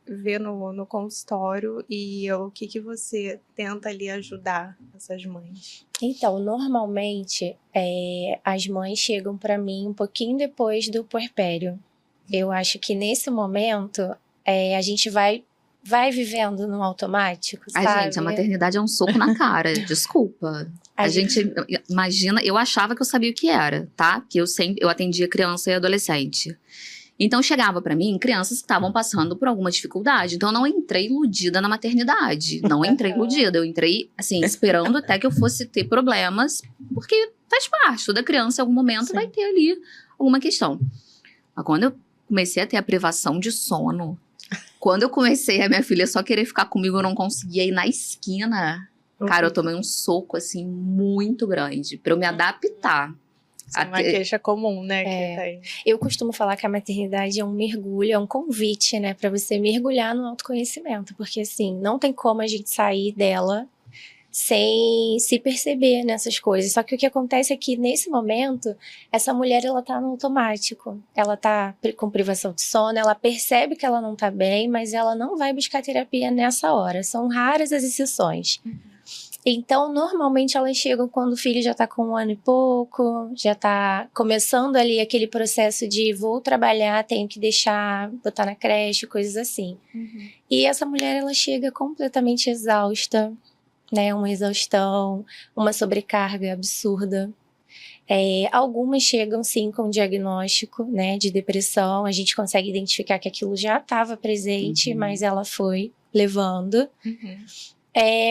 vê no consultório e o que você tenta ali ajudar essas mães? Então, normalmente, as mães chegam para mim um pouquinho depois do puerpério. Eu acho que nesse momento, a gente vai vivendo no automático, Ai, sabe? gente, a maternidade é um soco na cara. Desculpa. A gente imagina, eu achava que eu sabia o que era, tá? Que eu atendia criança e adolescente. Então chegava pra mim crianças que estavam passando por alguma dificuldade. Então eu não entrei iludida na maternidade. Não entrei iludida. Eu entrei, assim, esperando até que eu fosse ter problemas, porque faz parte. Toda criança, em algum momento, Sim. vai ter ali alguma questão. Mas quando eu comecei a ter a privação de sono, quando eu comecei a minha filha só querer ficar comigo, eu não conseguia ir na esquina. Cara, eu tomei um soco, assim, muito grande pra eu me adaptar. Isso é uma queixa comum, né, que tem. Eu costumo falar que a maternidade é um mergulho, é um convite, né, para você mergulhar no autoconhecimento, porque assim, não tem como a gente sair dela sem se perceber nessas coisas. Só que o que acontece é que nesse momento, essa mulher ela tá no automático. Ela tá com privação de sono, ela percebe que ela não tá bem, mas ela não vai buscar terapia nessa hora. São raras as exceções. Então, normalmente elas chegam quando o filho já tá com 1 ano e pouco, já tá começando ali aquele processo de vou trabalhar, tenho que botar na creche, coisas assim. E essa mulher, ela chega completamente exausta, né? Uma exaustão, uma sobrecarga absurda. Algumas chegam sim com diagnóstico, né, de depressão. A gente consegue identificar que aquilo já estava presente, mas ela foi levando.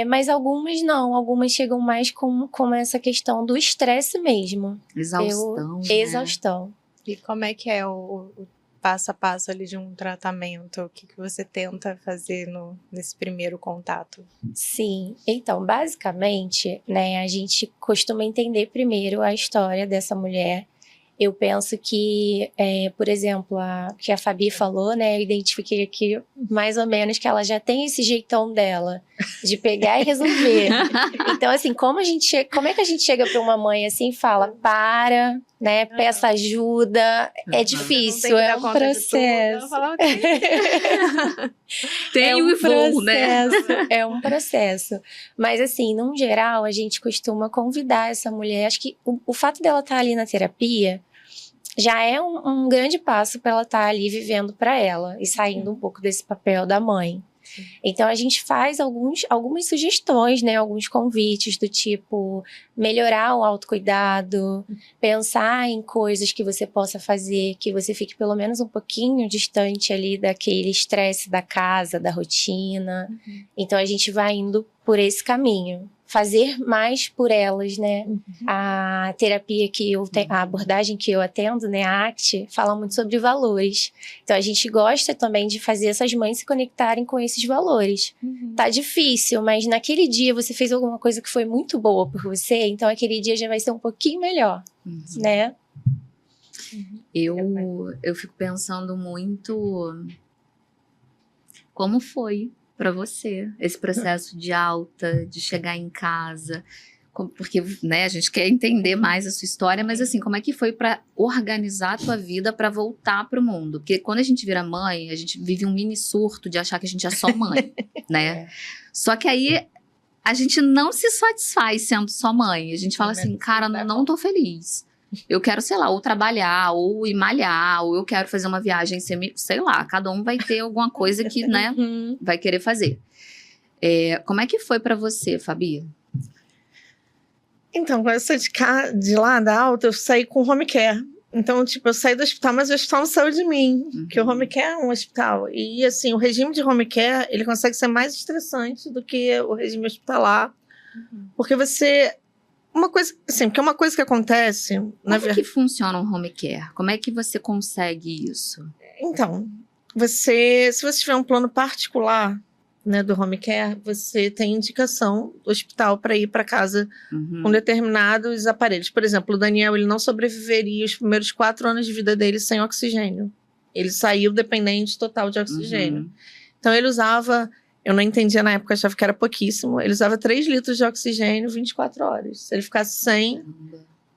Mas algumas não, algumas chegam mais com essa questão do estresse mesmo. Exaustão, né? Exaustão. E como é que é o passo a passo ali de um tratamento? O que você tenta fazer nesse primeiro contato? Sim, então, basicamente, né, a gente costuma entender primeiro a história dessa mulher. Eu penso que, por exemplo, que a Fabi falou, né? Eu identifiquei aqui mais ou menos que ela já tem esse jeitão dela de pegar e resolver. Então, assim, como é que a gente chega para uma mãe assim e fala, para, né? Peça ajuda. É difícil, é um processo. Tenho e vou, né? É um processo. Mas, assim, num geral, a gente costuma convidar essa mulher. Acho que o fato dela estar ali na terapia já é um grande passo para ela estar ali vivendo para ela e saindo um pouco desse papel da mãe. Então a gente faz algumas sugestões, né, alguns convites do tipo melhorar o autocuidado, pensar em coisas que você possa fazer, que você fique pelo menos um pouquinho distante ali daquele estresse da casa, da rotina. Então a gente vai indo por esse caminho. Fazer mais por elas, né? A terapia a abordagem que eu atendo, né, a ACT, fala muito sobre valores. Então a gente gosta também de fazer essas mães se conectarem com esses valores. Tá difícil, mas naquele dia você fez alguma coisa que foi muito boa por você, então aquele dia já vai ser um pouquinho melhor, né? Eu fico pensando muito como foi para você esse processo de alta, de chegar em casa, porque, né, a gente quer entender mais a sua história, mas assim, como é que foi para organizar a tua vida para voltar pro mundo? Porque quando a gente vira mãe, a gente vive um mini surto de achar que a gente é só mãe, né? Só que aí a gente não se satisfaz sendo só mãe. A gente fala assim, cara, não tô feliz. Eu quero, sei lá, ou trabalhar, ou ir malhar, ou eu quero fazer uma viagem, sei lá, cada um vai ter alguma coisa que, né, vai querer fazer. Como é que foi pra você, Fabi? Então, quando eu saí de lá da alta, eu saí com home care. Então, tipo, eu saí do hospital, mas o hospital não saiu de mim, porque o home care é um hospital. E, assim, o regime de home care, ele consegue ser mais estressante do que o regime hospitalar, porque você... Uma coisa, assim, porque uma coisa que acontece... Como que funciona um home care? Como é que você consegue isso? Então, se você tiver um plano particular, né, do home care, você tem indicação do hospital para ir para casa com determinados aparelhos. Por exemplo, o Daniel, ele não sobreviveria os primeiros 4 anos de vida dele sem oxigênio. Ele saiu dependente total de oxigênio. Então, ele usava... Eu não entendia na época, achava que era pouquíssimo. Ele usava 3 litros de oxigênio 24 horas. Se ele ficasse sem,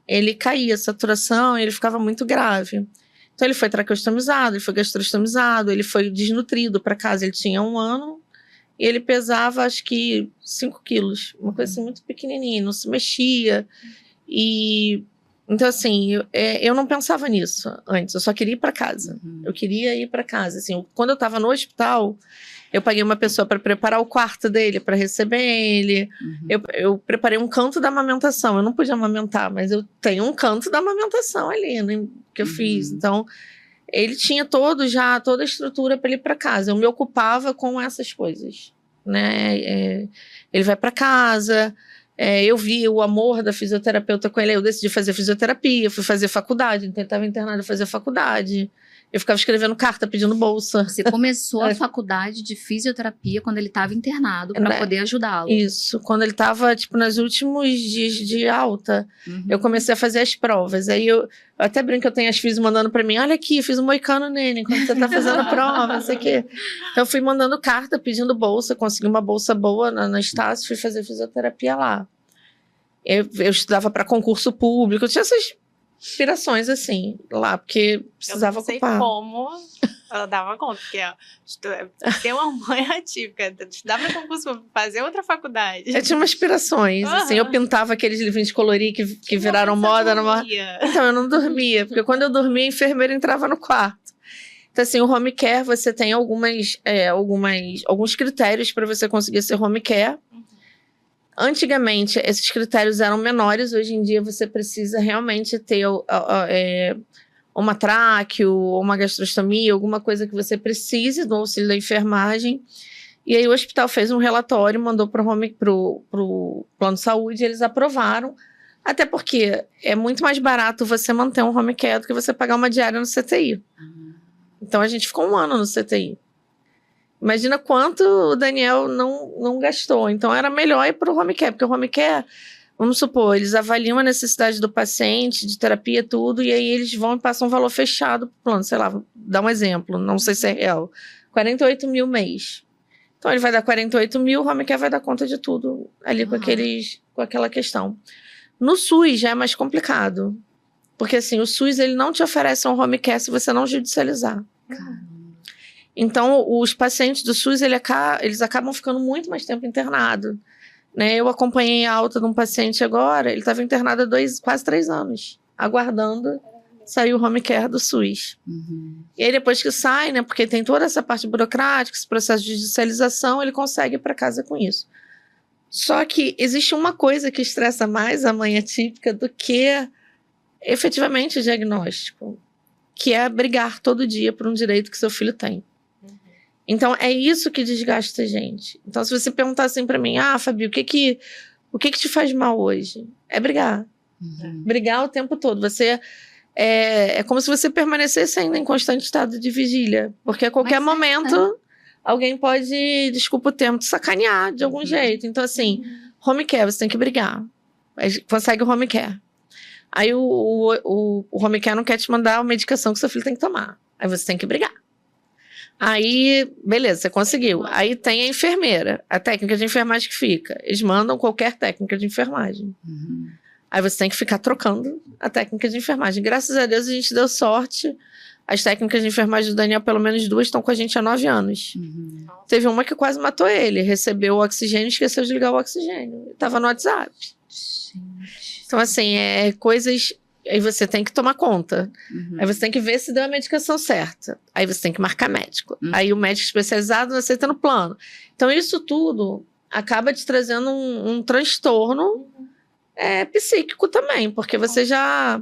ele caía, saturação, e ele ficava muito grave. Então, ele foi traqueostomizado, ele foi gastrostomizado, ele foi desnutrido para casa. Ele tinha 1 ano e ele pesava, acho que, 5 quilos. Uma coisa assim, muito pequenininha, não se mexia. Então, assim, eu não pensava nisso antes. Eu só queria ir para casa. Eu queria ir para casa. Assim, quando eu estava no hospital... Eu paguei uma pessoa para preparar o quarto dele, para receber ele. Eu preparei um canto da amamentação. Eu não podia amamentar, mas eu tenho um canto da amamentação ali, né, que eu fiz. Então, ele tinha toda a estrutura para ele ir para casa. Eu me ocupava com essas coisas, né? Ele vai para casa. Eu vi o amor da fisioterapeuta com ele. Eu decidi fazer fisioterapia, fui fazer faculdade. Então, ele estava internado, eu fazia faculdade. Eu ficava escrevendo carta, pedindo bolsa. Você começou a faculdade de fisioterapia quando ele estava internado para poder ajudá-lo. Isso. Quando ele estava, tipo, nos últimos dias de alta, eu comecei a fazer as provas. Aí eu até brinco, eu tenho as filhas mandando para mim, olha aqui, fiz um moicano nele, enquanto você tá fazendo a prova, não sei o quê. Então eu fui mandando carta, pedindo bolsa, consegui uma bolsa boa na Estácio, fui fazer fisioterapia lá. Eu estudava para concurso público, eu tinha essas inspirações, assim, lá, porque precisava ocupar. Eu não sei como ela dava conta, porque ter uma mãe atípica, estudar para concurso, fazer outra faculdade. Eu tinha umas inspirações, assim, eu pintava aqueles livrinhos de colorir que viraram moda. Então, eu não dormia, porque quando eu dormia, a enfermeira entrava no quarto. Então, assim, o home care, você tem alguns critérios para você conseguir ser home care. Antigamente, esses critérios eram menores. Hoje em dia, você precisa realmente ter uma tráqueo, uma gastrostomia, alguma coisa que você precise do auxílio da enfermagem. E aí, o hospital fez um relatório, mandou pro plano de saúde, e eles aprovaram. Até porque é muito mais barato você manter um home care do que você pagar uma diária no CTI. Então, a gente ficou 1 ano no CTI. Imagina quanto o Daniel não gastou. Então, era melhor ir para o home care, porque o home care, vamos supor, eles avaliam a necessidade do paciente, de terapia, tudo, e aí eles vão e passam um valor fechado pro plano. Sei lá, dá um exemplo, não sei se é real. 48 mil mês. Então, ele vai dar 48 mil, o home care vai dar conta de tudo ali com aquela questão. No SUS já é mais complicado. Porque, assim, o SUS ele não te oferece um home care se você não judicializar. Então, os pacientes do SUS, eles acabam ficando muito mais tempo internados. Né? Eu acompanhei a alta de um paciente agora, ele estava internado há quase 3 anos, aguardando sair o home care do SUS. E aí, depois que sai, né, porque tem toda essa parte burocrática, esse processo de judicialização, ele consegue ir para casa com isso. Só que existe uma coisa que estressa mais a mãe atípica do que efetivamente o diagnóstico, que é brigar todo dia por um direito que seu filho tem. Então, é isso que desgasta a gente. Então, se você perguntar assim pra mim, Fabi, o que te faz mal hoje? É brigar. Brigar o tempo todo. Você é como se você permanecesse ainda em constante estado de vigília. Porque a qualquer momento, alguém pode, desculpa o termo, te sacanear de algum jeito. Então, assim, home care, você tem que brigar. Aí, consegue o home care. Aí, o home care não quer te mandar a medicação que seu filho tem que tomar. Aí, você tem que brigar. Aí, beleza, você conseguiu. Aí tem a enfermeira, a técnica de enfermagem que fica. Eles mandam qualquer técnica de enfermagem. Aí você tem que ficar trocando a técnica de enfermagem. Graças a Deus a gente deu sorte. As técnicas de enfermagem do Daniel, pelo menos 2, estão com a gente há 9 anos. Teve uma que quase matou ele. Recebeu o oxigênio e esqueceu de ligar o oxigênio. Estava no WhatsApp. Então, assim, coisas... Aí você tem que tomar conta. Aí você tem que ver se deu a medicação certa. Aí você tem que marcar médico. Aí o médico especializado não aceita no plano. Então isso tudo acaba te trazendo um transtorno psíquico também. Porque você já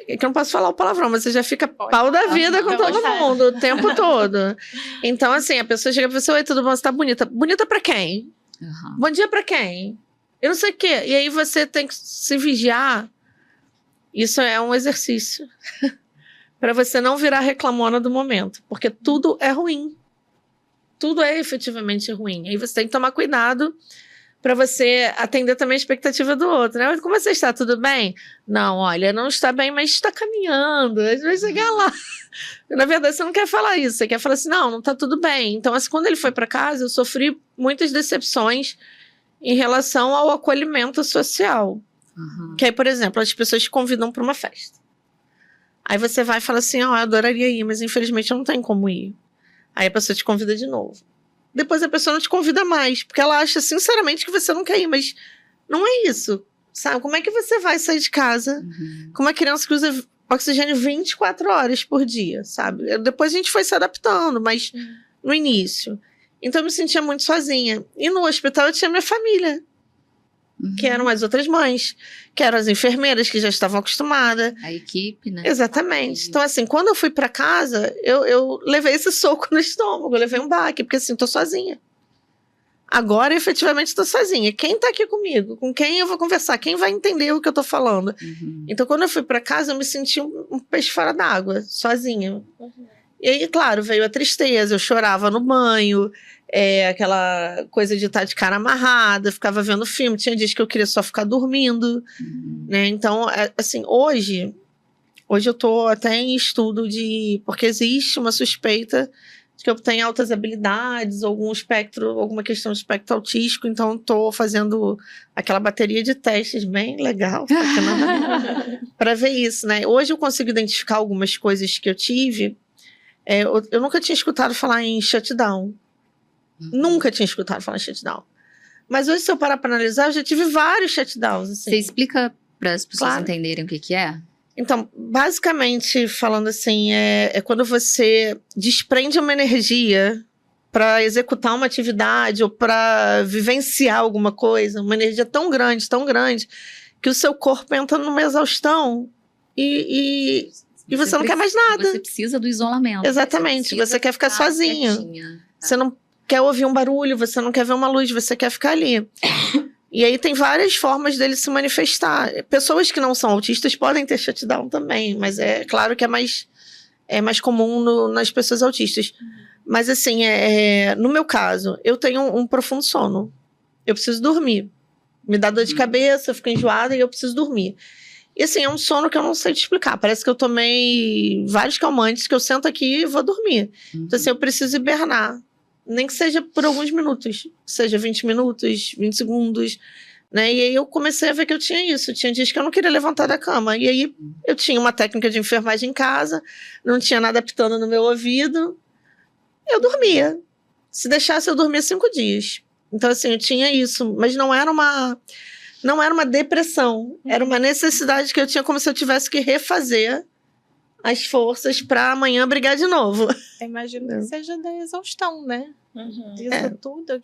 É que eu não posso falar o palavrão, mas você já fica Pode. pau da vida com Não, todo pode. mundo o tempo todo. Então, assim, a pessoa chega pra você: oi, tudo bom? Você tá bonita. Bonita pra quem? Aham. Bom dia pra quem? Eu não sei o quê. E aí você tem que se vigiar. Isso é um exercício. Pra você não virar reclamona do momento. Porque tudo é ruim. Tudo é efetivamente ruim. Aí você tem que tomar cuidado para você atender também a expectativa do outro, né? Como você está? Tudo bem? Não, olha, não está bem, mas está caminhando. Às vezes chegar lá. Na verdade, você não quer falar isso. Você quer falar assim, não está tudo bem. Então, assim, quando ele foi para casa, eu sofri muitas decepções em relação ao acolhimento social. Aham. Que aí, por exemplo, as pessoas te convidam para uma festa. Aí você vai e fala assim, eu adoraria ir, mas infelizmente eu não tenho como ir. Aí a pessoa te convida de novo. Depois a pessoa não te convida mais, porque ela acha sinceramente que você não quer ir, mas não é isso, sabe? Como é que você vai sair de casa com uma criança que usa oxigênio 24 horas por dia, sabe? Depois a gente foi se adaptando, mas no início. Então eu me sentia muito sozinha. E no hospital eu tinha minha família, que eram as outras mães, que eram as enfermeiras que já estavam acostumadas. A equipe, né? Exatamente. Então, assim, quando eu fui pra casa, eu levei esse soco no estômago, eu levei um baque, porque assim, tô sozinha. Agora, efetivamente, tô sozinha. Quem tá aqui comigo? Com quem eu vou conversar? Quem vai entender o que eu tô falando? Então, quando eu fui pra casa, eu me senti um peixe fora d'água, sozinha. E aí, claro, veio a tristeza, eu chorava no banho, aquela coisa de estar de cara amarrada, ficava vendo filme, tinha dias que eu queria só ficar dormindo, né? Então, assim, hoje eu tô até em estudo porque existe uma suspeita de que eu tenho altas habilidades, alguma questão de espectro autístico, então eu tô fazendo aquela bateria de testes bem legal, para ver isso, né? Hoje eu consigo identificar algumas coisas que eu tive. Eu nunca tinha escutado falar em shutdown. Nunca tinha escutado falar em shutdown. Mas hoje, se eu parar para analisar, eu já tive vários shutdowns. Assim. Você explica para as pessoas Claro. entenderem o que é? Então, basicamente, falando assim, é quando você desprende uma energia para executar uma atividade ou para vivenciar alguma coisa, uma energia tão grande, que o seu corpo entra numa exaustão e você não quer mais nada. Você precisa do isolamento. Exatamente, você quer ficar sozinho. Quietinha. Você não quer ouvir um barulho, você não quer ver uma luz, você quer ficar ali. E aí tem várias formas dele se manifestar. Pessoas que não são autistas podem ter shutdown também, mas é claro que é mais comum nas pessoas autistas. Mas assim, no meu caso, eu tenho um profundo sono. Eu preciso dormir. Me dá dor de cabeça, eu fico enjoada e eu preciso dormir. E assim, é um sono que eu não sei te explicar. Parece que eu tomei vários calmantes que eu sento aqui e vou dormir. Então assim, eu preciso hibernar. Nem que seja por alguns minutos. Seja 20 minutos, 20 segundos. Né? E aí eu comecei a ver que eu tinha isso. Tinha dias que eu não queria levantar da cama. E aí eu tinha uma técnica de enfermagem em casa. Não tinha nada apitando no meu ouvido. Eu dormia. Se deixasse, eu dormia 5 dias. Então assim, eu tinha isso. Mas não era uma depressão. Era uma necessidade que eu tinha, como se eu tivesse que refazer as forças para amanhã brigar de novo. Eu imagino que seja da exaustão, né? Disso tudo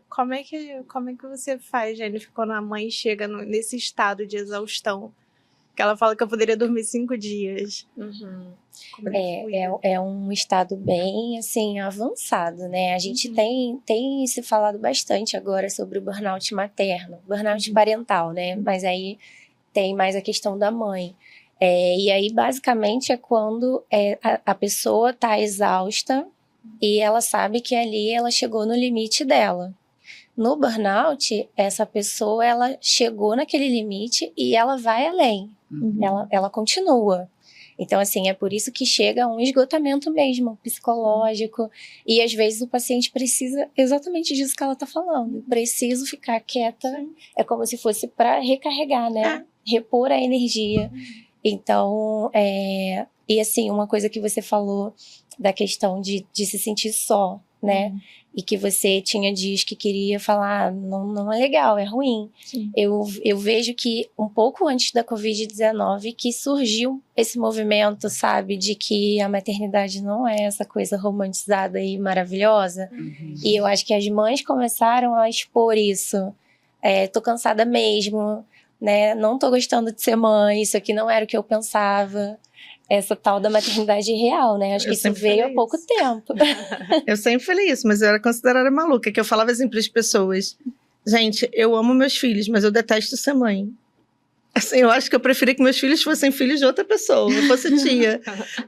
como é que você faz, Jennifer, quando a mãe chega nesse estado de exaustão? Que ela fala que eu poderia dormir 5 dias. Como é que foi? É um estado bem, assim, avançado, né? A gente tem se falado bastante agora sobre o burnout materno, burnout parental, né? Mas aí tem mais a questão da mãe. E aí, basicamente, é quando a pessoa está exausta e ela sabe que ali ela chegou no limite dela. No burnout, essa pessoa, ela chegou naquele limite e ela vai além. Ela continua. Então, assim, é por isso que chega a um esgotamento mesmo, psicológico. E, às vezes, o paciente precisa exatamente disso que ela está falando. Preciso ficar quieta. É como se fosse para recarregar, né? Repor a energia. Então, e assim, uma coisa que você falou da questão de se sentir só, né? E que você tinha dias que queria falar, não é legal, é ruim. Eu vejo que um pouco antes da Covid-19 que surgiu esse movimento, sabe? De que a maternidade não é essa coisa romantizada e maravilhosa. E eu acho que as mães começaram a expor isso. Tô cansada mesmo. né? Não tô gostando de ser mãe, isso aqui não era o que eu pensava. Essa tal da maternidade real, né? Acho que isso veio há pouco tempo. Eu sempre falei isso, mas eu era considerada maluca, que eu falava assim para as pessoas: gente, eu amo meus filhos, mas eu detesto ser mãe. Assim, eu acho que eu preferia que meus filhos fossem filhos de outra pessoa, eu fosse tia.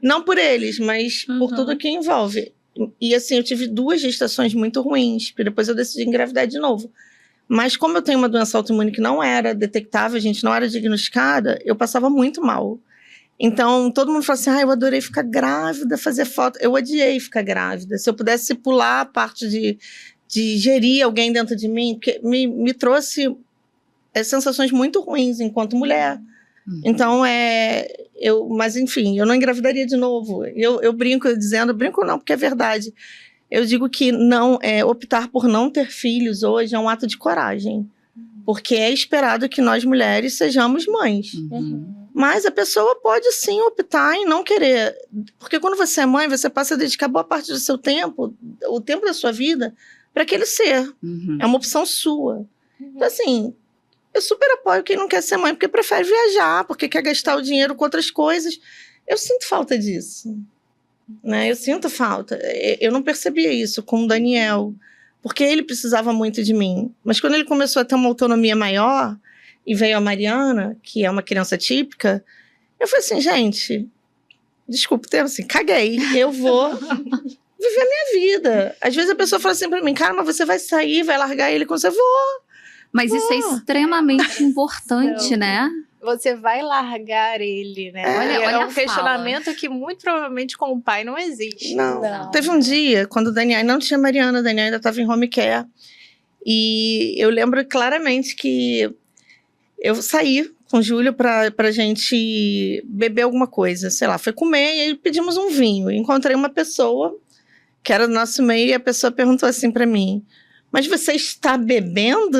Não por eles, mas por tudo que envolve. E assim, eu tive 2 gestações muito ruins, porque depois eu decidi engravidar de novo. Mas como eu tenho uma doença autoimune que não era detectável, a gente não era diagnosticada, eu passava muito mal. Então, todo mundo fala assim: eu adorei ficar grávida, fazer foto. Eu odiei ficar grávida. Se eu pudesse pular a parte de gerir alguém dentro de mim, porque me trouxe sensações muito ruins enquanto mulher. Então, mas enfim, eu não engravidaria de novo. Eu brinco dizendo, brinco não, porque é verdade. Eu digo que optar por não ter filhos hoje é um ato de coragem. Porque é esperado que nós mulheres sejamos mães. Mas a pessoa pode sim optar em não querer. Porque quando você é mãe, você passa a dedicar boa parte do seu tempo, o tempo da sua vida, para aquele ser. É uma opção sua. Então, assim, eu super apoio quem não quer ser mãe, porque prefere viajar, porque quer gastar o dinheiro com outras coisas. Eu sinto falta disso. Né? Eu sinto falta. Eu não percebia isso com o Daniel, porque ele precisava muito de mim. Mas quando ele começou a ter uma autonomia maior, e veio a Mariana, que é uma criança típica, eu falei assim: gente, desculpa o termo, assim, caguei, eu vou viver a minha vida. Às vezes a pessoa fala assim pra mim: cara, mas você vai sair, vai largar ele quando você for. Mas isso é extremamente importante, né? Você vai largar ele, né? Olha um questionamento que muito provavelmente com o pai não existe. Não. Teve um dia, quando o Daniel não tinha Mariana, o Daniel ainda estava em home care, e eu lembro claramente que eu saí com o Júlio pra gente beber alguma coisa, sei lá, foi comer, e aí pedimos um vinho. Encontrei uma pessoa que era do nosso meio, e a pessoa perguntou assim pra mim: mas você está bebendo?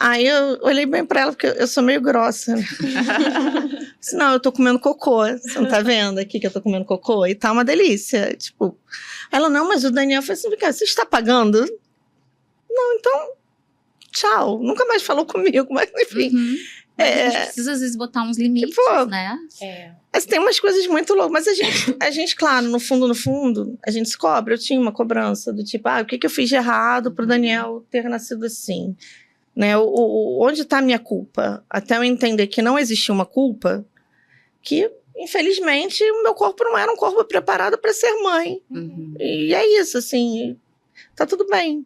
Aí eu olhei bem pra ela, porque eu sou meio grossa. Disse: não, eu tô comendo cocô. Você não tá vendo aqui que eu tô comendo cocô? E tá uma delícia. Tipo, ela: não, mas o Daniel foi assim: você está pagando? Não, então, tchau. Nunca mais falou comigo, mas enfim. Mas a gente precisa, às vezes, botar uns limites, né? Mas tem umas coisas muito loucas. Mas a gente, claro, no fundo, a gente se cobra. Eu tinha uma cobrança do tipo: o que eu fiz de errado pro Daniel ter nascido assim? Né? Onde está a minha culpa? Até eu entender que não existia uma culpa, que, infelizmente, o meu corpo não era um corpo preparado para ser mãe. E é isso, assim, tá tudo bem.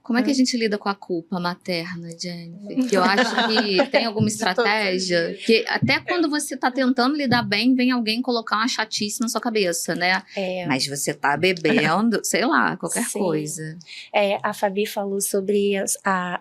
Como é que a gente lida com a culpa materna, Jennifer? Que eu acho que tem alguma estratégia, que até quando você tá tentando lidar bem, vem alguém colocar uma chatice na sua cabeça, né? Mas você tá bebendo, sei lá, qualquer coisa. A Fabi falou sobre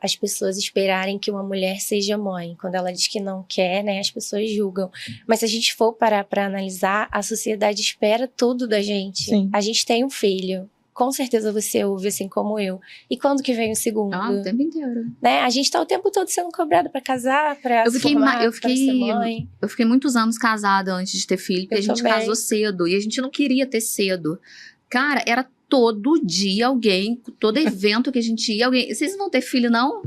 as pessoas esperarem que uma mulher seja mãe. Quando ela diz que não quer, né, as pessoas julgam. Mas se a gente for parar pra analisar, a sociedade espera tudo da gente. Sim. A gente tem um filho. Com certeza você ouve, assim como eu. E quando que vem o segundo? O tempo inteiro. Né? A gente tá o tempo todo sendo cobrado pra casar, pra se formar, pra ser mãe. Eu fiquei muitos anos casada antes de ter filho, porque a gente casou cedo. E a gente não queria ter cedo. Cara, era todo dia alguém, todo evento que a gente ia, alguém... Vocês não vão ter filho, não?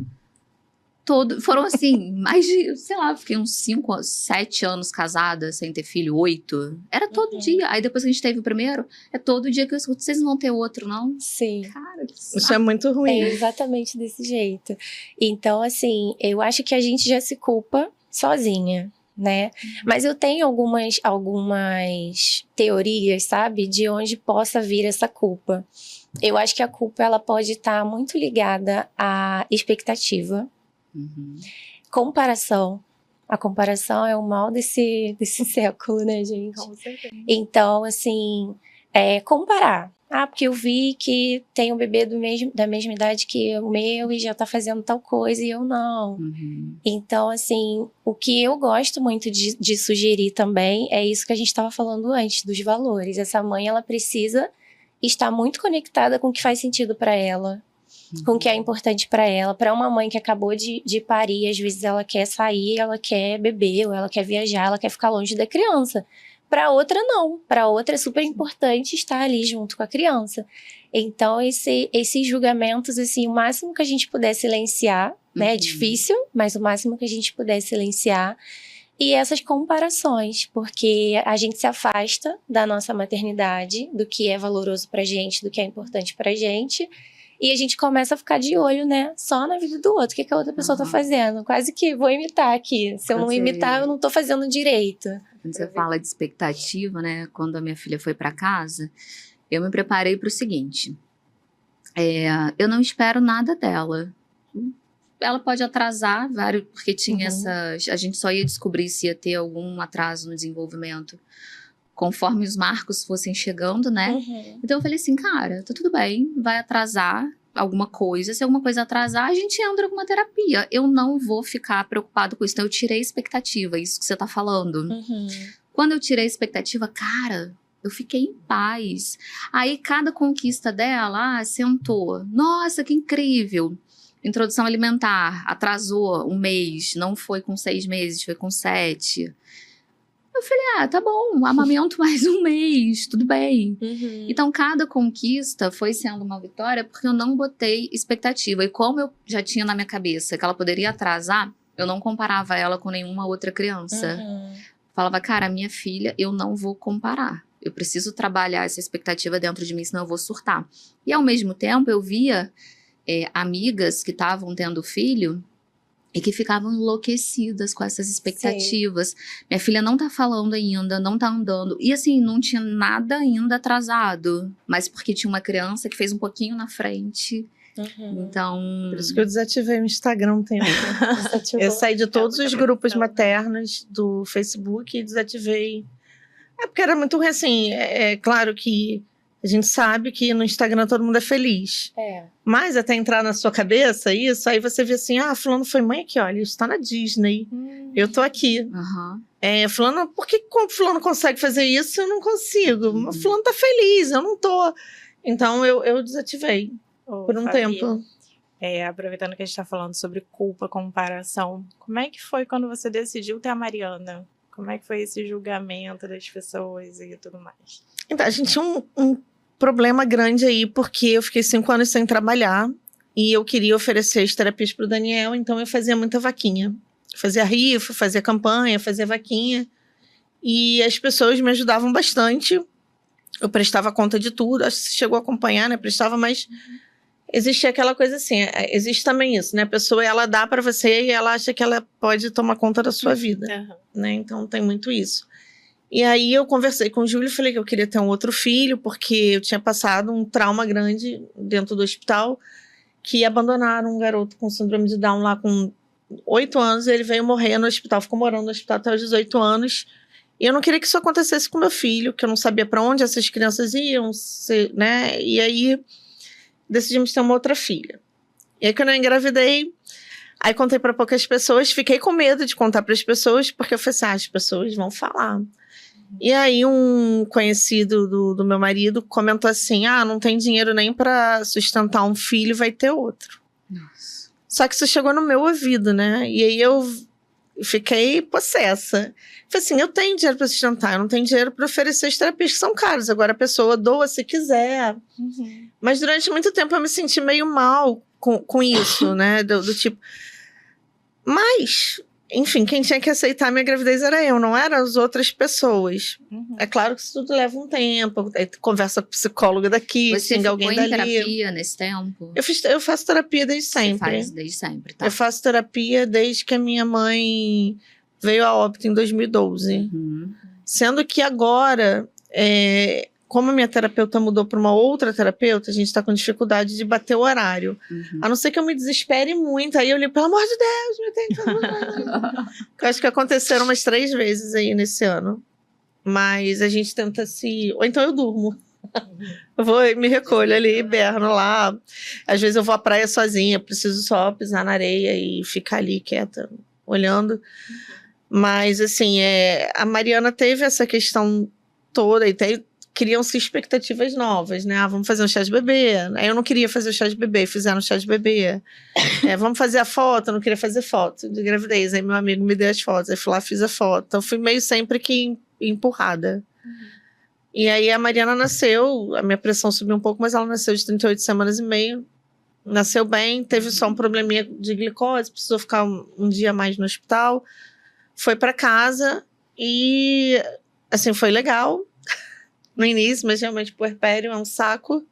Foram assim, mais de, sei lá, fiquei uns 5, 7 anos casada, sem ter filho, 8. Era todo dia. Aí depois que a gente teve o primeiro, é todo dia que eu escuto: vocês não vão ter outro, não? Sim. Cara, que isso é muito ruim. É exatamente desse jeito. Então, assim, eu acho que a gente já se culpa sozinha, né? Mas eu tenho algumas teorias, sabe? De onde possa vir essa culpa. Eu acho que a culpa, ela pode estar muito ligada à expectativa. Comparação. A comparação é o mal desse século, né, gente? Com certeza. Então, assim, comparar. Porque eu vi que tem um bebê da mesma idade que o meu e já tá fazendo tal coisa e eu não. Então, assim, o que eu gosto muito de sugerir também é isso que a gente tava falando antes, dos valores. Essa mãe, ela precisa estar muito conectada com o que faz sentido para ela, com o que é importante para ela. Para uma mãe que acabou de parir, às vezes ela quer sair, ela quer beber, ou ela quer viajar, ela quer ficar longe da criança. Para outra, não. Para outra é super importante estar ali junto com a criança. Então, esses julgamentos, assim, o máximo que a gente puder silenciar, né? É difícil, mas o máximo que a gente puder silenciar. E essas comparações, porque a gente se afasta da nossa maternidade, do que é valoroso pra gente, do que é importante pra gente, e a gente começa a ficar de olho, né, só na vida do outro, o que a outra pessoa tá fazendo. Quase que vou imitar aqui. Se eu não imitar, eu não tô fazendo direito. Quando você fala de expectativa, né, quando a minha filha foi pra casa, eu me preparei pro seguinte, eu não espero nada dela. Ela pode atrasar, porque tinha a gente só ia descobrir se ia ter algum atraso no desenvolvimento conforme os marcos fossem chegando, né? Então eu falei assim, cara, tá tudo bem, vai atrasar alguma coisa, se alguma coisa atrasar, a gente entra com uma terapia. Eu não vou ficar preocupado com isso. Então eu tirei a expectativa, isso que você tá falando. Quando eu tirei a expectativa, cara, eu fiquei em paz. Aí cada conquista dela, sentou. Nossa, que incrível! Introdução alimentar, atrasou um mês, não foi com 6 meses, foi com 7. Eu falei, tá bom, amamento mais um mês, tudo bem. Então, cada conquista foi sendo uma vitória porque eu não botei expectativa. E como eu já tinha na minha cabeça que ela poderia atrasar, eu não comparava ela com nenhuma outra criança. Falava, cara, minha filha, eu não vou comparar. Eu preciso trabalhar essa expectativa dentro de mim, senão eu vou surtar. E, ao mesmo tempo, eu via amigas que estavam tendo filho e que ficavam enlouquecidas com essas expectativas. Sim. Minha filha não tá falando ainda, não tá andando. E assim, não tinha nada ainda atrasado. Mas porque tinha uma criança que fez um pouquinho na frente. Então... Por isso que eu desativei o Instagram um tempo. Eu saí de todos os grupos maternos do Facebook e desativei. Porque era muito ruim, assim. É claro que a gente sabe que no Instagram todo mundo é feliz. Mas até entrar na sua cabeça isso, aí você vê assim, fulano foi mãe aqui, olha, isso tá na Disney. Eu tô aqui. Fulano, por que fulano consegue fazer isso? Eu não consigo. Fulano tá feliz, eu não tô. Então eu desativei por um tempo. Aproveitando que a gente tá falando sobre culpa, comparação, como é que foi quando você decidiu ter a Mariana? Como é que foi esse julgamento das pessoas e tudo mais? Então, a gente tinha um problema grande aí, porque eu fiquei 5 anos sem trabalhar e eu queria oferecer as terapias pro Daniel, então eu fazia muita vaquinha. Fazia rifa, fazia campanha, fazia vaquinha. E as pessoas me ajudavam bastante. Eu prestava conta de tudo. Acho que você chegou a acompanhar, né? Prestava, mas existia aquela coisa assim. Existe também isso, né? A pessoa, ela dá pra você e ela acha que ela pode tomar conta da sua vida. Né? Então, tem muito isso. E aí, eu conversei com o Júlio e falei que eu queria ter um outro filho, porque eu tinha passado um trauma grande dentro do hospital, que abandonaram um garoto com síndrome de Down lá com 8 anos, ele veio morrer no hospital, ficou morando no hospital até os 18 anos, e eu não queria que isso acontecesse com meu filho, que eu não sabia para onde essas crianças iam, né, e aí decidimos ter uma outra filha. E aí quando eu engravidei, aí contei para poucas pessoas, fiquei com medo de contar para as pessoas, porque eu falei assim, as pessoas vão falar. E aí um conhecido do meu marido comentou assim, não tem dinheiro nem para sustentar um filho, vai ter outro. Nossa. Só que isso chegou no meu ouvido, né? E aí eu fiquei possessa. Falei assim, eu tenho dinheiro para sustentar, eu não tenho dinheiro para oferecer as terapias que são caras. Agora a pessoa doa se quiser. Mas durante muito tempo eu me senti meio mal com isso, né? Do tipo... Mas... Enfim, quem tinha que aceitar a minha gravidez era eu, não eram as outras pessoas. É claro que isso tudo leva um tempo. Conversa com psicóloga daqui, xinga alguém dali. Você ficou em terapia nesse tempo? Eu faço terapia desde sempre. Você faz desde sempre, tá? Eu faço terapia desde que a minha mãe veio a óbito em 2012. Sendo que agora, como a minha terapeuta mudou para uma outra terapeuta, a gente está com dificuldade de bater o horário. A não ser que eu me desespere muito. Aí eu li, pelo amor de Deus, me tem que... Eu acho que aconteceram umas 3 vezes aí nesse ano. Mas a gente tenta se... Ou então eu durmo. Eu vou me recolho ali, berno lá. Às vezes eu vou à praia sozinha, preciso só pisar na areia e ficar ali quieta, olhando. Mas, assim, a Mariana teve essa questão toda e criam-se expectativas novas, né? Vamos fazer um chá de bebê. Aí eu não queria fazer o chá de bebê, fizeram o chá de bebê. Vamos fazer a foto, eu não queria fazer foto de gravidez. Aí meu amigo me deu as fotos, aí fui lá, fiz a foto. Então fui meio sempre que empurrada. E aí a Mariana nasceu, a minha pressão subiu um pouco, mas ela nasceu de 38 semanas e meia. nasceu bem, teve só um probleminha de glicose, precisou ficar um dia mais no hospital, foi para casa e, assim, foi legal no início, mas realmente o puerpério é um saco.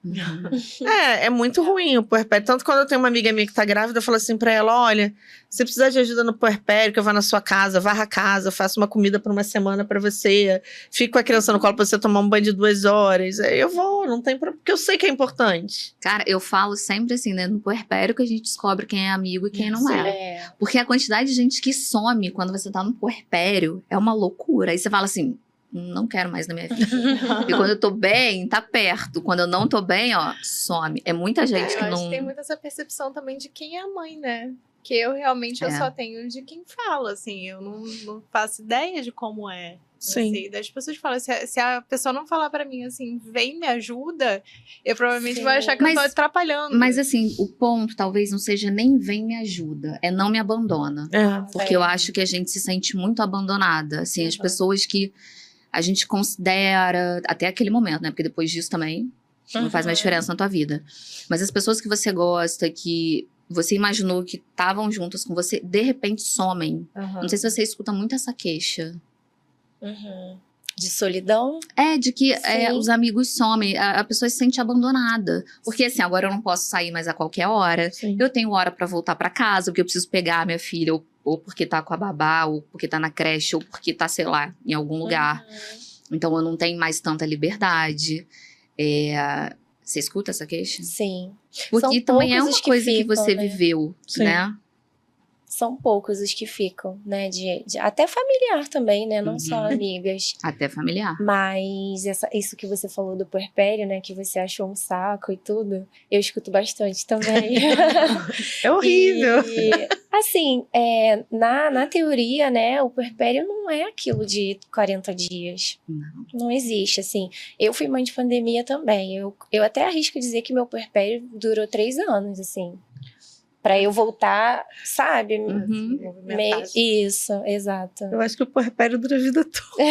É muito ruim o puerpério. Tanto quando eu tenho uma amiga minha que tá grávida, eu falo assim pra ela, olha, se precisar de ajuda no puerpério, que eu vá na sua casa, varra a casa, faço uma comida por uma semana pra você, fico com a criança no colo pra você tomar um banho de 2 horas. Aí eu vou, não tem problema, porque eu sei que é importante. Cara, eu falo sempre assim, né? No puerpério que a gente descobre quem é amigo e quem não é. Porque a quantidade de gente que some quando você tá no puerpério é uma loucura. Aí você fala assim, não quero mais na minha vida. E quando eu tô bem, tá perto. Quando eu não tô bem, ó, some. É muita gente que Eu não... acho que tem muito essa percepção também de quem é a mãe, né? Que eu realmente eu só tenho de quem fala, assim. Eu não faço ideia de como é. Sim. Assim, das pessoas falam, se a pessoa não falar pra mim assim, vem, me ajuda, eu provavelmente vou achar que eu tô atrapalhando. Mas assim, o ponto talvez não seja nem vem me ajuda, é não me abandona. Porque eu acho que a gente se sente muito abandonada. Assim, as pessoas que a gente considera até aquele momento, né? Porque depois disso também não faz mais diferença na tua vida. Mas as pessoas que você gosta, que você imaginou que estavam juntas com você, de repente somem. Não sei se você escuta muito essa queixa. De solidão? De que os amigos somem, a pessoa se sente abandonada. Porque assim, agora eu não posso sair mais a qualquer hora. Sim. Eu tenho hora pra voltar pra casa, porque eu preciso pegar a minha filha, ou porque tá com a babá, ou porque tá na creche, ou porque tá, sei lá, em algum lugar. Então eu não tenho mais tanta liberdade. Você escuta essa queixa? Sim. Porque também é uma coisa que ficam, você né? viveu, né? São poucos os que ficam, né? Até familiar também, né? Não só amigas. Até familiar. Mas isso que você falou do puerpério, né? Que você achou um saco e tudo. Eu escuto bastante também. É horrível. E, assim, na teoria, né? O puerpério não é aquilo de 40 dias. Não existe, assim. Eu fui mãe de pandemia também. Eu até arrisco dizer que meu puerpério durou 3 anos, assim. Pra eu voltar, sabe? Isso, exato. Eu acho que o puerpério dura a vida toda.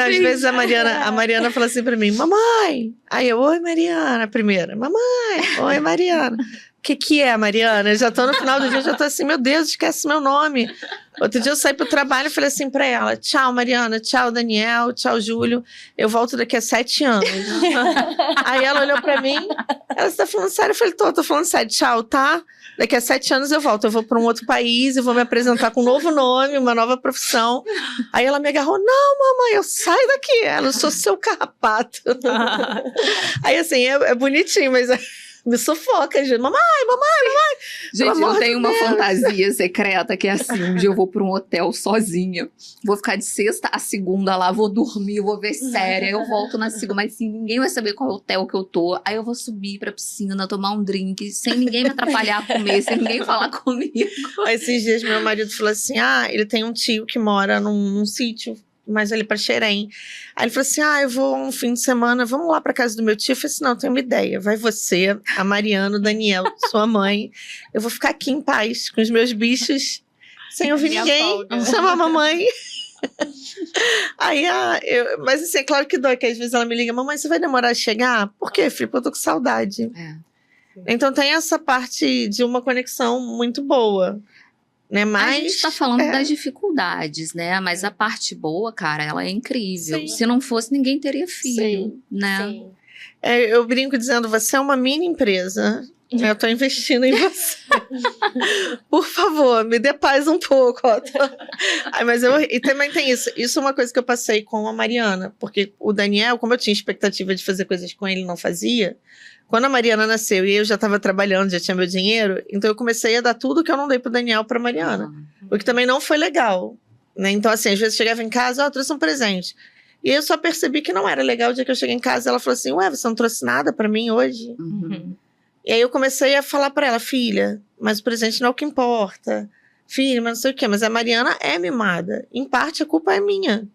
Às vezes a Mariana fala assim pra mim, mamãe. Aí eu, oi Mariana, primeira. Mamãe, oi Mariana. O que é, Mariana? Eu já tô no final do dia, já tô assim, meu Deus, esquece meu nome. Outro dia eu saí pro trabalho e falei assim pra ela, tchau Mariana, tchau Daniel, tchau Júlio, eu volto daqui a 7 anos. Aí ela olhou pra mim, ela, você tá falando sério? Eu falei, tô falando sério, tchau, tá? Daqui a 7 anos eu volto, eu vou pra um outro país, eu vou me apresentar com um novo nome, uma nova profissão. Aí ela me agarrou, não mamãe, eu saio daqui, ela, eu sou seu carrapato. Aí assim, é bonitinho, mas... me sufoca, gente. Mamãe. Gente, eu tenho uma fantasia secreta que é assim, um dia eu vou pra um hotel sozinha, vou ficar de sexta a segunda lá, vou dormir, vou ver série, aí eu volto na segunda, mas assim, ninguém vai saber qual hotel que eu tô, aí eu vou subir pra piscina, tomar um drink, sem ninguém me atrapalhar a comer, sem ninguém falar comigo. Esses dias meu marido falou assim, ele tem um tio que mora num sítio, mais ali pra Xerém. Aí ele falou assim, eu vou um fim de semana, vamos lá pra casa do meu tio. Eu falei assim, não, eu tenho uma ideia. Vai você, a Mariana, o Daniel, sua mãe. Eu vou ficar aqui em paz com os meus bichos, sem ouvir ninguém, chama a mamãe. Aí, mas assim, é claro que dói, que às vezes ela me liga, mamãe, você vai demorar a chegar? Por quê, filho? Porque eu tô com saudade. Então tem essa parte de uma conexão muito boa. Né? Mas, a gente tá falando das dificuldades, né? Mas a parte boa, cara, ela é incrível. Sim. Se não fosse, ninguém teria filho, né? Sim. Eu brinco dizendo, você é uma mini empresa. Eu tô investindo em você. Por favor, me dê paz um pouco. E também tem isso. Isso é uma coisa que eu passei com a Mariana. Porque o Daniel, como eu tinha expectativa de fazer coisas com ele, não fazia. Quando a Mariana nasceu e eu já estava trabalhando, já tinha meu dinheiro, então eu comecei a dar tudo que eu não dei pro Daniel pra Mariana. O que também não foi legal, né? Então, assim, às vezes eu chegava em casa, eu trouxe um presente. E eu só percebi que não era legal. O dia que eu cheguei em casa, ela falou assim, você não trouxe nada pra mim hoje? E aí eu comecei a falar pra ela, filha, mas o presente não é o que importa. Filha, mas não sei o quê. Mas a Mariana é mimada. Em parte, a culpa é minha.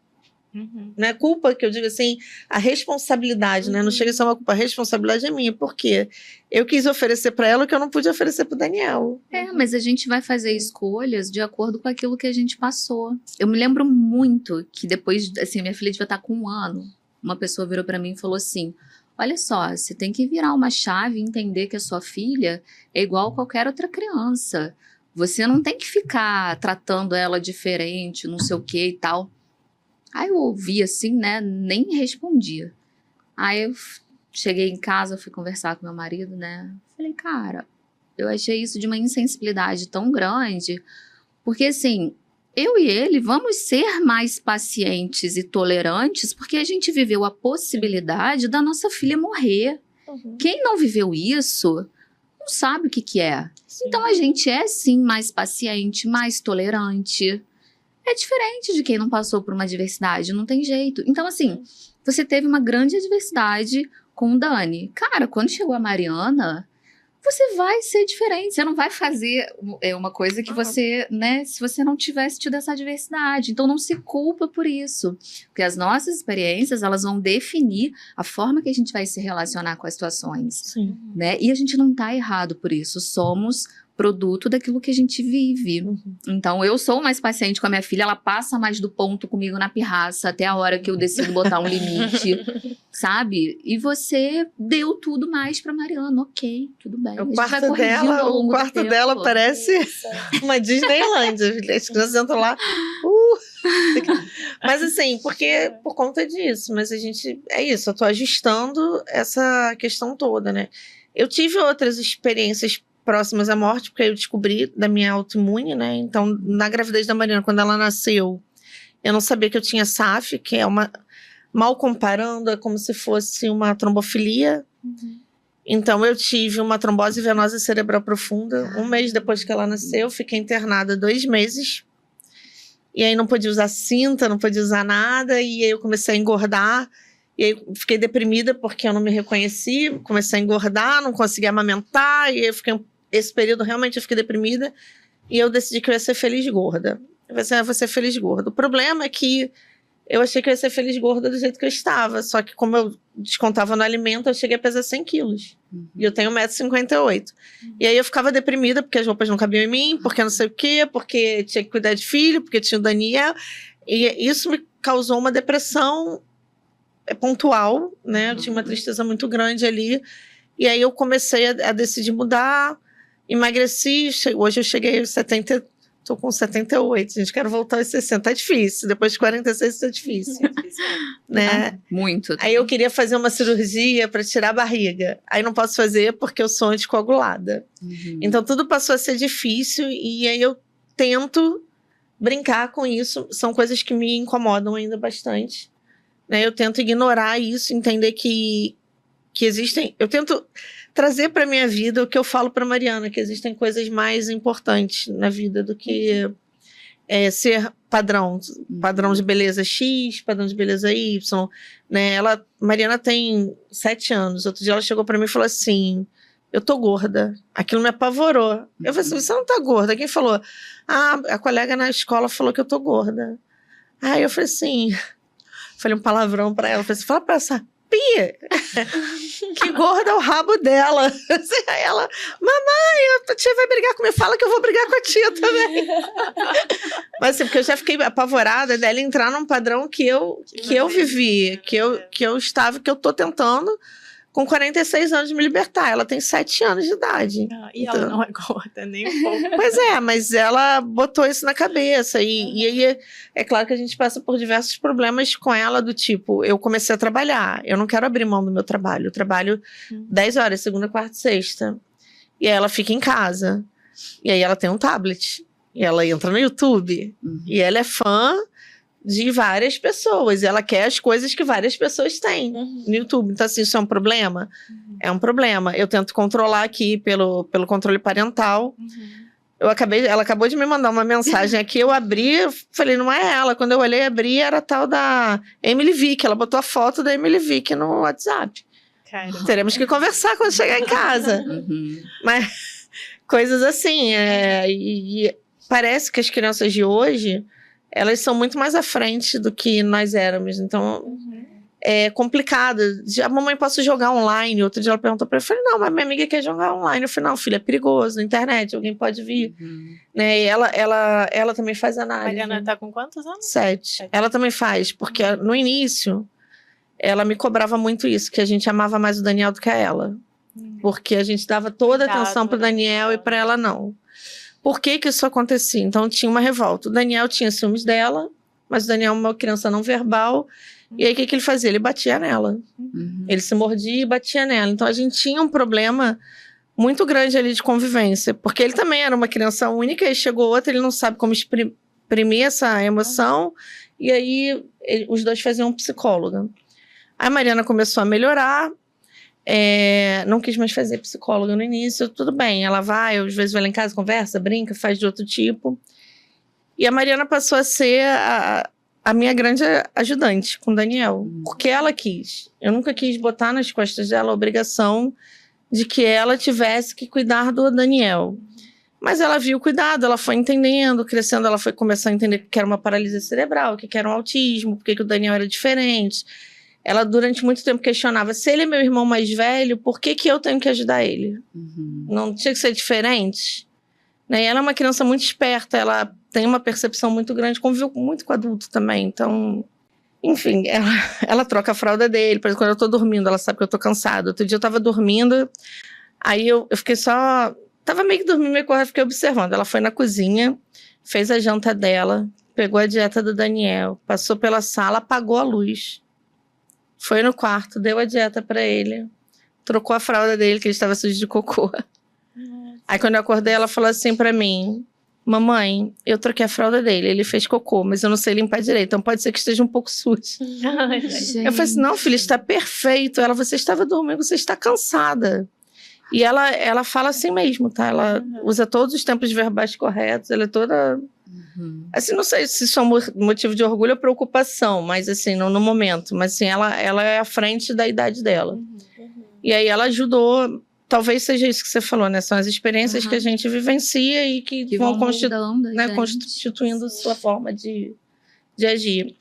Não é culpa que eu digo assim, a responsabilidade, né? Não chega a ser uma culpa, a responsabilidade é minha, porque eu quis oferecer para ela o que eu não pude oferecer pro Daniel. Mas a gente vai fazer escolhas de acordo com aquilo que a gente passou. Eu me lembro muito que depois, assim, minha filha devia estar com 1 ano, uma pessoa virou para mim e falou assim, olha só, você tem que virar uma chave e entender que a sua filha é igual a qualquer outra criança. Você não tem que ficar tratando ela diferente, não sei o que e tal. Aí eu ouvi assim, né, nem respondia. Aí eu cheguei em casa, fui conversar com meu marido, né, falei, cara, eu achei isso de uma insensibilidade tão grande, porque assim, eu e ele vamos ser mais pacientes e tolerantes porque a gente viveu a possibilidade da nossa filha morrer. Quem não viveu isso não sabe o que que é. Sim. Então a gente é sim mais paciente, mais tolerante. É diferente de quem não passou por uma adversidade, não tem jeito. Então assim, você teve uma grande adversidade com o Dani. Cara, quando chegou a Mariana, você vai ser diferente, você não vai fazer uma coisa que você, né, se você não tivesse tido essa adversidade. Então não se culpa por isso, porque as nossas experiências, elas vão definir a forma que a gente vai se relacionar com as situações, Sim. né? E a gente não tá errado por isso, somos produto daquilo que a gente vive. Então eu sou mais paciente com a minha filha, ela passa mais do ponto comigo na pirraça até a hora que eu decido botar um limite, sabe? E você deu tudo mais pra Mariana, ok, tudo bem. O quarto dela parece uma Disneylândia. As crianças entram lá. Mas assim, porque por conta disso, mas a gente, é isso, eu tô ajustando essa questão toda, né? Eu tive outras experiências próximas à morte, porque eu descobri da minha autoimune, né? Então, na gravidez da Mariana, quando ela nasceu, eu não sabia que eu tinha SAF, que é uma, mal comparando, é como se fosse uma trombofilia. Então, eu tive uma trombose venosa cerebral profunda. Um mês depois que ela nasceu, fiquei internada 2 meses. E aí não podia usar cinta, não podia usar nada. E aí eu comecei a engordar. E aí fiquei deprimida porque eu não me reconheci. Comecei a engordar, não conseguia amamentar. E aí eu fiquei, esse período realmente eu fiquei deprimida. E eu decidi que eu ia ser feliz gorda. Eu vou ser feliz gorda. O problema é que eu achei que eu ia ser feliz gorda do jeito que eu estava. Só que como eu descontava no alimento, eu cheguei a pesar 100 quilos. E eu tenho 1,58 m. E aí eu ficava deprimida porque as roupas não cabiam em mim, porque não sei o quê, porque tinha que cuidar de filho, porque tinha o Daniel. E isso me causou uma depressão pontual, né? Eu tinha uma tristeza muito grande ali. E aí eu comecei a decidir mudar, emagreci. Hoje eu cheguei aos 70, tô com 78, gente, quero voltar aos 60. Tá difícil, depois de 46 tá difícil. Né? Muito. Aí eu queria fazer uma cirurgia para tirar a barriga. Aí não posso fazer porque eu sou anticoagulada. Então tudo passou a ser difícil e aí eu tento brincar com isso. São coisas que me incomodam ainda bastante. Né? Eu tento ignorar isso, entender que existem... Eu tento trazer para minha vida o que eu falo para Mariana, que existem coisas mais importantes na vida do que ser padrão de beleza X, padrão de beleza Y, né? Mariana tem 7 anos. Outro dia ela chegou para mim e falou assim: eu tô gorda. Aquilo me apavorou. Eu falei assim: você não tá gorda? Quem falou? A colega na escola falou que eu tô gorda. Aí eu falei assim, falei um palavrão para ela, falei assim: fala para essa pia que gorda é o rabo dela. Aí ela: mamãe, a tia vai brigar comigo. Fala que eu vou brigar com a tia também. Mas assim, porque eu já fiquei apavorada dela entrar num padrão que eu vivi, que eu estava, que eu tô tentando com 46 anos de me libertar. Ela tem 7 anos de idade. E então, ela não é gorda, nem um pouco. Pois é, mas ela botou isso na cabeça. E aí, é claro que a gente passa por diversos problemas com ela, do tipo, eu comecei a trabalhar. Eu não quero abrir mão do meu trabalho. Eu trabalho 10 horas, segunda, quarta e sexta. E aí ela fica em casa. E aí ela tem um tablet. E ela entra no YouTube. E ela é fã de várias pessoas. E ela quer as coisas que várias pessoas têm no YouTube. Então, assim, isso é um problema? É um problema. Eu tento controlar aqui pelo controle parental. Ela acabou de me mandar uma mensagem aqui, eu abri, falei, não é ela. Quando eu olhei, abri, era a tal da Emily Vick. Ela botou a foto da Emily Vick no WhatsApp. Caramba. Teremos que conversar quando chegar em casa. Mas coisas assim. E parece que as crianças de hoje, elas são muito mais à frente do que nós éramos. Então, é complicado. A mamãe, posso jogar online? Outro dia ela perguntou pra mim, eu falei, não, mas minha amiga quer jogar online. Eu falei, não, filha, é perigoso, na internet, alguém pode vir. Né? E ela também faz A análise. Mariana tá com quantos anos? 7. Ela também faz, porque no início, ela me cobrava muito isso, que a gente amava mais o Daniel do que a ela. Porque a gente dava toda a atenção pro Daniel e para ela não. Por que que isso acontecia? Então tinha uma revolta. O Daniel tinha ciúmes dela, mas o Daniel é uma criança não verbal. E aí o que que ele fazia? Ele batia nela. Ele se mordia e batia nela. Então a gente tinha um problema muito grande ali de convivência. Porque ele também era uma criança única e chegou outra, ele não sabe como exprimir essa emoção. E aí os dois faziam psicóloga. A Mariana começou a melhorar. Não quis mais fazer psicóloga no início, tudo bem, ela vai, às vezes vai lá em casa, conversa, brinca, faz de outro tipo. E a Mariana passou a ser a minha grande ajudante com o Daniel, porque ela quis. Eu nunca quis botar nas costas dela a obrigação de que ela tivesse que cuidar do Daniel. Mas ela viu o cuidado, ela foi entendendo, crescendo, ela foi começando a entender que era uma paralisia cerebral, que era um autismo, porque o Daniel era diferente. Ela, durante muito tempo, questionava, se ele é meu irmão mais velho, por que que eu tenho que ajudar ele? Não tinha que ser diferente? Né? E ela é uma criança muito esperta, ela tem uma percepção muito grande, conviveu muito com adulto também, então... Enfim, ela troca a fralda dele, por exemplo, quando eu tô dormindo, ela sabe que eu tô cansada. Outro dia eu tava dormindo, aí eu fiquei só... Tava meio que dormindo, meio correndo, fiquei observando. Ela foi na cozinha, fez a janta dela, pegou a dieta do Daniel, passou pela sala, apagou a luz. Foi no quarto, deu a dieta pra ele, trocou a fralda dele, que ele estava sujo de cocô. Aí quando eu acordei, ela falou assim pra mim, mamãe, eu troquei a fralda dele, ele fez cocô, mas eu não sei limpar direito, então pode ser que esteja um pouco sujo. Eu falei assim, não, filha, está perfeito. Ela, você estava dormindo, você está cansada. E ela fala assim mesmo, tá? Ela usa todos os tempos verbais corretos, ela é toda... Assim, não sei se isso é um motivo de orgulho ou preocupação, mas assim, no momento. Mas assim, ela é à frente da idade dela. E aí ela ajudou, talvez seja isso que você falou, né? São as experiências que a gente vivencia e que vão constituindo sua forma de agir.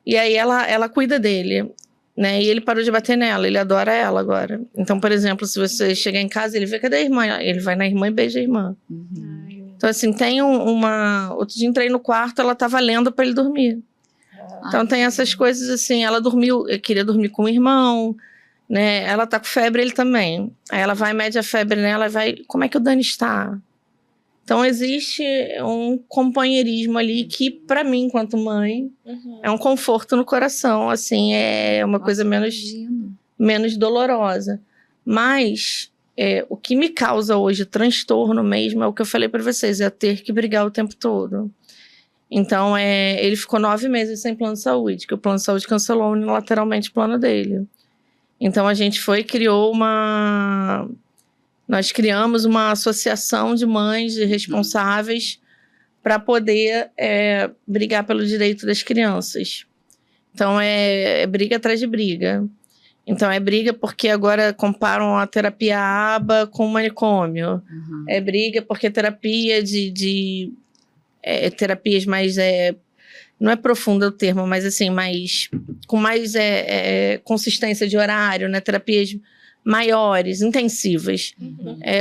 E aí ela cuida dele, né? E ele parou de bater nela, ele adora ela agora. Então, por exemplo, se você chegar em casa, ele vê, cadê a irmã? Ele vai na irmã e beija a irmã. Então, assim, tem outro dia entrei no quarto, ela tava lendo pra ele dormir. Então, tem essas coisas assim, ela dormiu, queria dormir com o irmão, né? Ela tá com febre, ele também. Aí ela vai, mede a febre nela, vai, como é que o Dani está? Então, existe um companheirismo ali que, pra mim, enquanto mãe, é um conforto no coração, assim, é uma coisa menos dolorosa. Mas... o que me causa hoje transtorno mesmo é o que eu falei pra vocês, é ter que brigar o tempo todo. Então, ele ficou 9 meses sem plano de saúde, que o plano de saúde cancelou unilateralmente o plano dele. Então, a gente nós criamos uma associação de mães e responsáveis para poder brigar pelo direito das crianças. Então, é briga atrás de briga. Então, é briga porque agora comparam a terapia ABA com o manicômio. É briga porque terapia terapias mais... não é profunda o termo, mas assim, com mais consistência de horário, né? Terapias maiores, intensivas,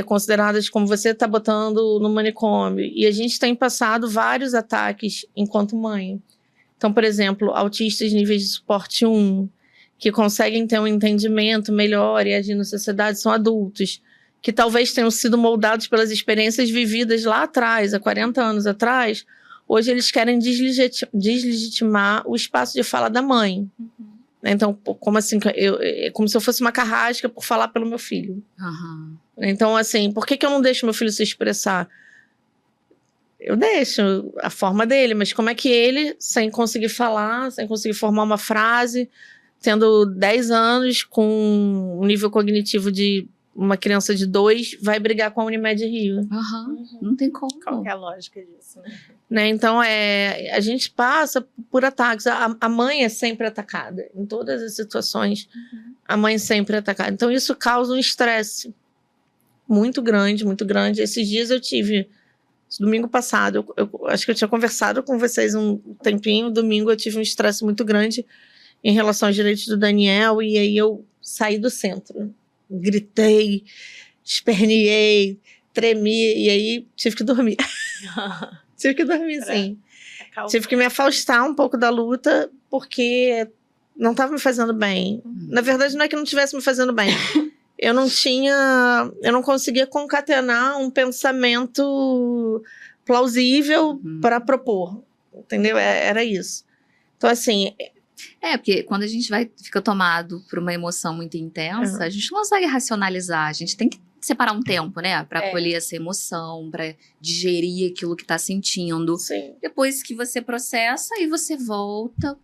consideradas como você está botando no manicômio. E a gente tem passado vários ataques enquanto mãe. Então, por exemplo, autistas níveis de suporte 1, que conseguem ter um entendimento melhor e agir na sociedade, são adultos, que talvez tenham sido moldados pelas experiências vividas lá atrás, há 40 anos atrás. Hoje eles querem deslegitimar o espaço de fala da mãe. Então, como assim, como se eu fosse uma carrasca por falar pelo meu filho. Então, assim, por que eu não deixo meu filho se expressar? Eu deixo a forma dele, mas como é que ele, sem conseguir falar, sem conseguir formar uma frase... tendo 10 anos, com um nível cognitivo de uma criança de 2, vai brigar com a Unimed Rio. Não tem como. Qual que é a lógica disso? Né? Então, a gente passa por ataques. A mãe é sempre atacada. Em todas as situações, a mãe é sempre atacada. Então, isso causa um estresse muito grande, muito grande. Esses dias eu tive... Domingo passado, eu acho que eu tinha conversado com vocês um tempinho. Domingo eu tive um estresse muito grande em relação aos direitos do Daniel, e aí eu saí do centro. Gritei, esperneei, tremi, e aí tive que dormir. Tive que dormir, sim. Tive que me afastar um pouco da luta, porque não estava me fazendo bem. Na verdade, não é que não estivesse me fazendo bem. Eu não conseguia concatenar um pensamento plausível para propor, entendeu? Era isso. Então, assim... Porque quando a gente fica tomado por uma emoção muito intensa, a gente não consegue racionalizar, a gente tem que separar um tempo, né? Pra acolher essa emoção, pra digerir aquilo que tá sentindo. Sim. Depois que você processa, aí você volta.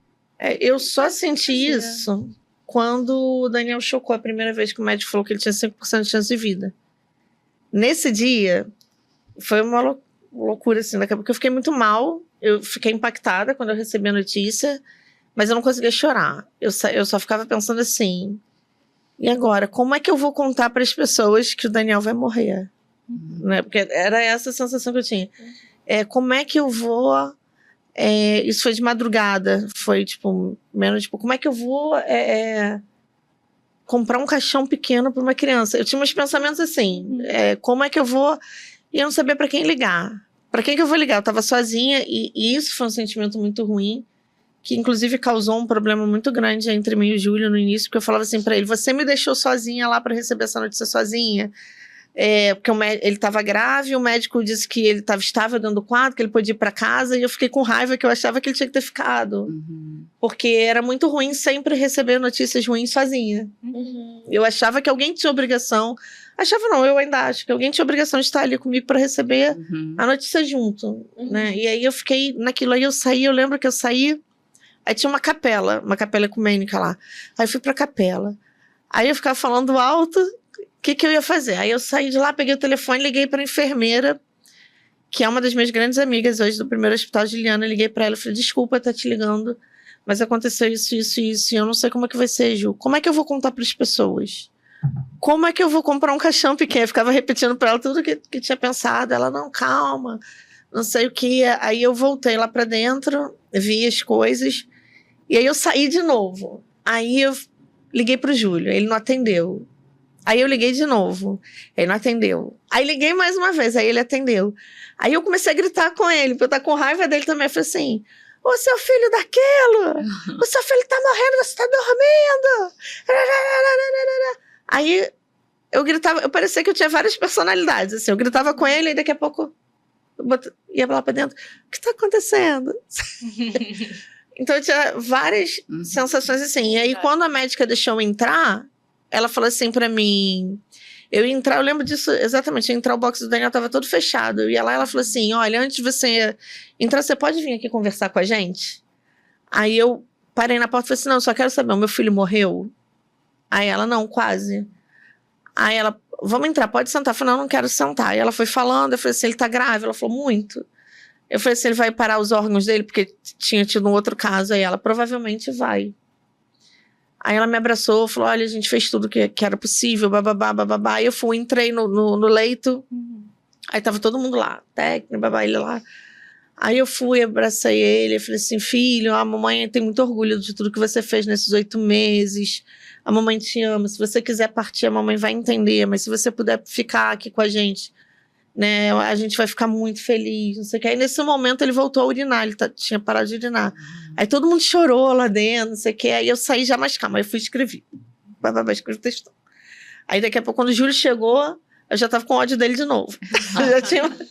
Eu só senti isso quando o Daniel chocou a primeira vez que o médico falou que ele tinha 5% de chance de vida. Nesse dia, foi uma loucura, assim, daqui a pouco eu fiquei muito mal, eu fiquei impactada quando eu recebi a notícia, mas eu não conseguia chorar. Eu só ficava pensando assim, e agora, como é que eu vou contar para as pessoas que o Daniel vai morrer? Né? Porque era essa a sensação que eu tinha. Como é que eu vou... isso foi de madrugada, foi tipo, menos tipo, como é que eu vou comprar um caixão pequeno para uma criança? Eu tinha uns pensamentos assim, como é que eu vou... E eu não sabia para quem ligar. Para quem que eu vou ligar? Eu estava sozinha e isso foi um sentimento muito ruim, que inclusive causou um problema muito grande entre mim e o Júlio no início, porque eu falava assim para ele, você me deixou sozinha lá para receber essa notícia sozinha? Porque ele estava grave, o médico disse que ele estava estável dentro do quarto, que ele podia ir para casa, e eu fiquei com raiva, que eu achava que ele tinha que ter ficado. Porque era muito ruim sempre receber notícias ruins sozinha. Eu achava que alguém tinha obrigação, eu ainda acho que alguém tinha obrigação de estar ali comigo para receber a notícia junto, né? E aí eu fiquei naquilo, aí eu lembro que eu saí, aí tinha uma capela ecumênica lá, aí eu fui pra capela, aí eu ficava falando alto, o que eu ia fazer? Aí eu saí de lá, peguei o telefone, liguei pra enfermeira, que é uma das minhas grandes amigas hoje do primeiro hospital, Juliana, liguei pra ela e falei, desculpa tá te ligando, mas aconteceu isso, e eu não sei como é que vai ser, Ju. Como é que eu vou contar pras pessoas? Como é que eu vou comprar um caixão pequeno? Eu ficava repetindo pra ela tudo que tinha pensado. Ela, não, calma, não sei o que. Aí eu voltei lá pra dentro, vi as coisas, e aí eu saí de novo. Aí eu liguei pro Júlio, ele não atendeu. Aí eu liguei de novo, ele não atendeu. Aí liguei mais uma vez, aí ele atendeu. Aí eu comecei a gritar com ele, porque eu tava com raiva dele também. Eu falei assim, ô seu filho daquilo, o seu filho tá morrendo, você tá dormindo. Aí eu gritava, eu parecia que eu tinha várias personalidades, assim. Eu gritava com ele e daqui a pouco ia lá pra dentro. O que tá acontecendo? Então eu tinha várias sensações assim. E aí quando a médica deixou eu entrar, ela falou assim pra mim, eu lembro disso exatamente, eu ia entrar, o box do Daniel tava todo fechado, eu ia lá, ela falou assim, olha, antes de você entrar, você pode vir aqui conversar com a gente? Aí eu parei na porta e falei assim, não, eu só quero saber, o meu filho morreu? Aí ela, não, quase. Aí ela, vamos entrar, pode sentar. Eu falei, não quero sentar. Aí ela foi falando, eu falei assim, ele tá grave? Ela falou, muito. Eu falei assim, ele vai parar os órgãos dele, porque tinha tido um outro caso. Aí ela, provavelmente vai. Aí ela me abraçou, falou, olha, a gente fez tudo que era possível, bababá, bababá. Aí eu entrei no leito, aí tava todo mundo lá, técnico, babá, ele lá. Aí eu abracei ele, eu falei assim, filho, a mamãe tem muito orgulho de tudo que você fez nesses 8 meses, a mamãe te ama, se você quiser partir, a mamãe vai entender, mas se você puder ficar aqui com a gente, né, a gente vai ficar muito feliz, não sei o que. Aí nesse momento ele voltou a urinar, ele tinha parado de urinar. Aí todo mundo chorou lá dentro, não sei o que, aí eu saí já mais calma, aí eu fui escrever, escrevi textão. Aí daqui a pouco, quando o Júlio chegou, eu já tava com ódio dele de novo. Eu já tinha...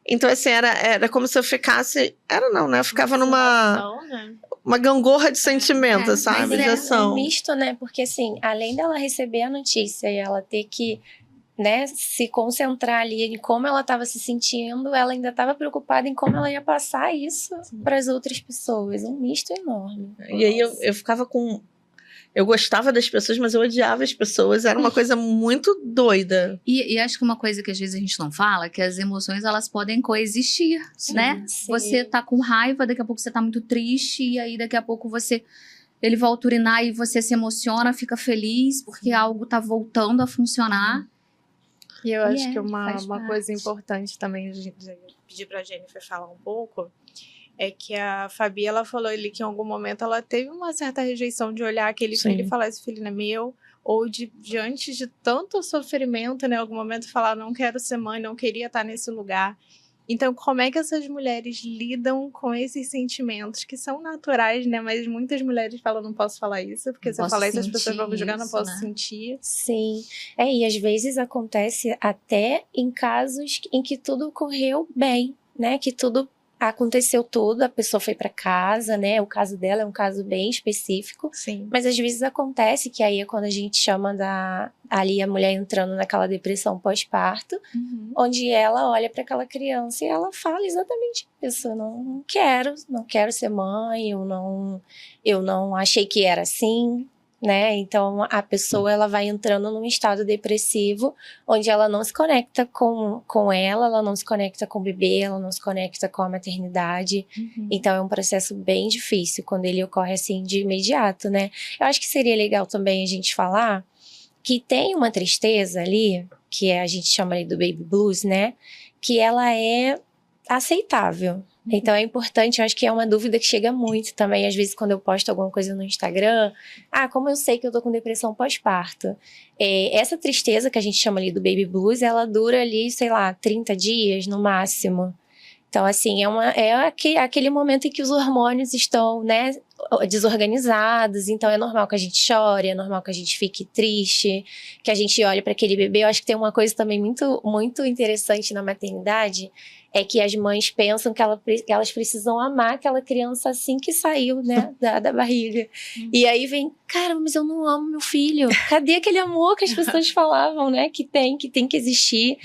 Então, assim, era como se eu ficasse... Era não, né? Eu ficava uma gangorra de sentimento, sabe? Mas é um misto, né? Porque, assim, além dela receber a notícia e ela ter que, né, se concentrar ali em como ela estava se sentindo, ela ainda estava preocupada em como ela ia passar isso para as outras pessoas. Um misto enorme. E aí eu ficava com... Eu gostava das pessoas, mas eu odiava as pessoas. Era uma coisa muito doida. E acho que uma coisa que às vezes a gente não fala, é que as emoções, elas podem coexistir, né? Sim. Você tá com raiva, daqui a pouco você tá muito triste, e aí daqui a pouco ele volta a urinar e você se emociona, fica feliz, porque algo tá voltando a funcionar. E eu acho que uma coisa importante também, pedir pra Jennifer falar um pouco, é que a Fabi, ela falou ali que em algum momento ela teve uma certa rejeição de olhar aquele filho e falar, esse filho não é meu, ou diante de tanto sofrimento, né, em algum momento falar, não quero ser mãe, não queria estar nesse lugar. Então, como é que essas mulheres lidam com esses sentimentos que são naturais, né? Mas muitas mulheres falam, não posso falar isso, porque se eu falar isso as pessoas vão me julgar, não posso sentir. Sim, e às vezes acontece até em casos em que tudo correu bem, né? Que tudo aconteceu tudo, a pessoa foi para casa, né? O caso dela é um caso bem específico. Sim. Mas às vezes acontece que aí é quando a gente chama ali a mulher entrando naquela depressão pós-parto, onde ela olha para aquela criança e ela fala exatamente isso. Eu não quero ser mãe, eu não achei que era assim. Né? Então a pessoa ela vai entrando num estado depressivo onde ela não se conecta com ela não se conecta com o bebê, ela não se conecta com a maternidade. Então é um processo bem difícil quando ele ocorre assim de imediato, né? Eu acho que seria legal também a gente falar que tem uma tristeza ali, que a gente chama ali do baby blues, né? Que ela é aceitável. Então é importante, eu acho que é uma dúvida que chega muito também, às vezes quando eu posto alguma coisa no Instagram, como eu sei que eu tô com depressão pós-parto? Essa tristeza que a gente chama ali do baby blues, ela dura ali, sei lá, 30 dias no máximo. Então assim, aquele momento em que os hormônios estão, né, desorganizados, então é normal que a gente chore, é normal que a gente fique triste, que a gente olhe para aquele bebê. Eu acho que tem uma coisa também muito, muito interessante na maternidade, é que as mães pensam que elas precisam amar aquela criança assim que saiu, né, da barriga. E aí vem, cara, mas eu não amo meu filho. Cadê aquele amor que as pessoas falavam, né, que tem que existir?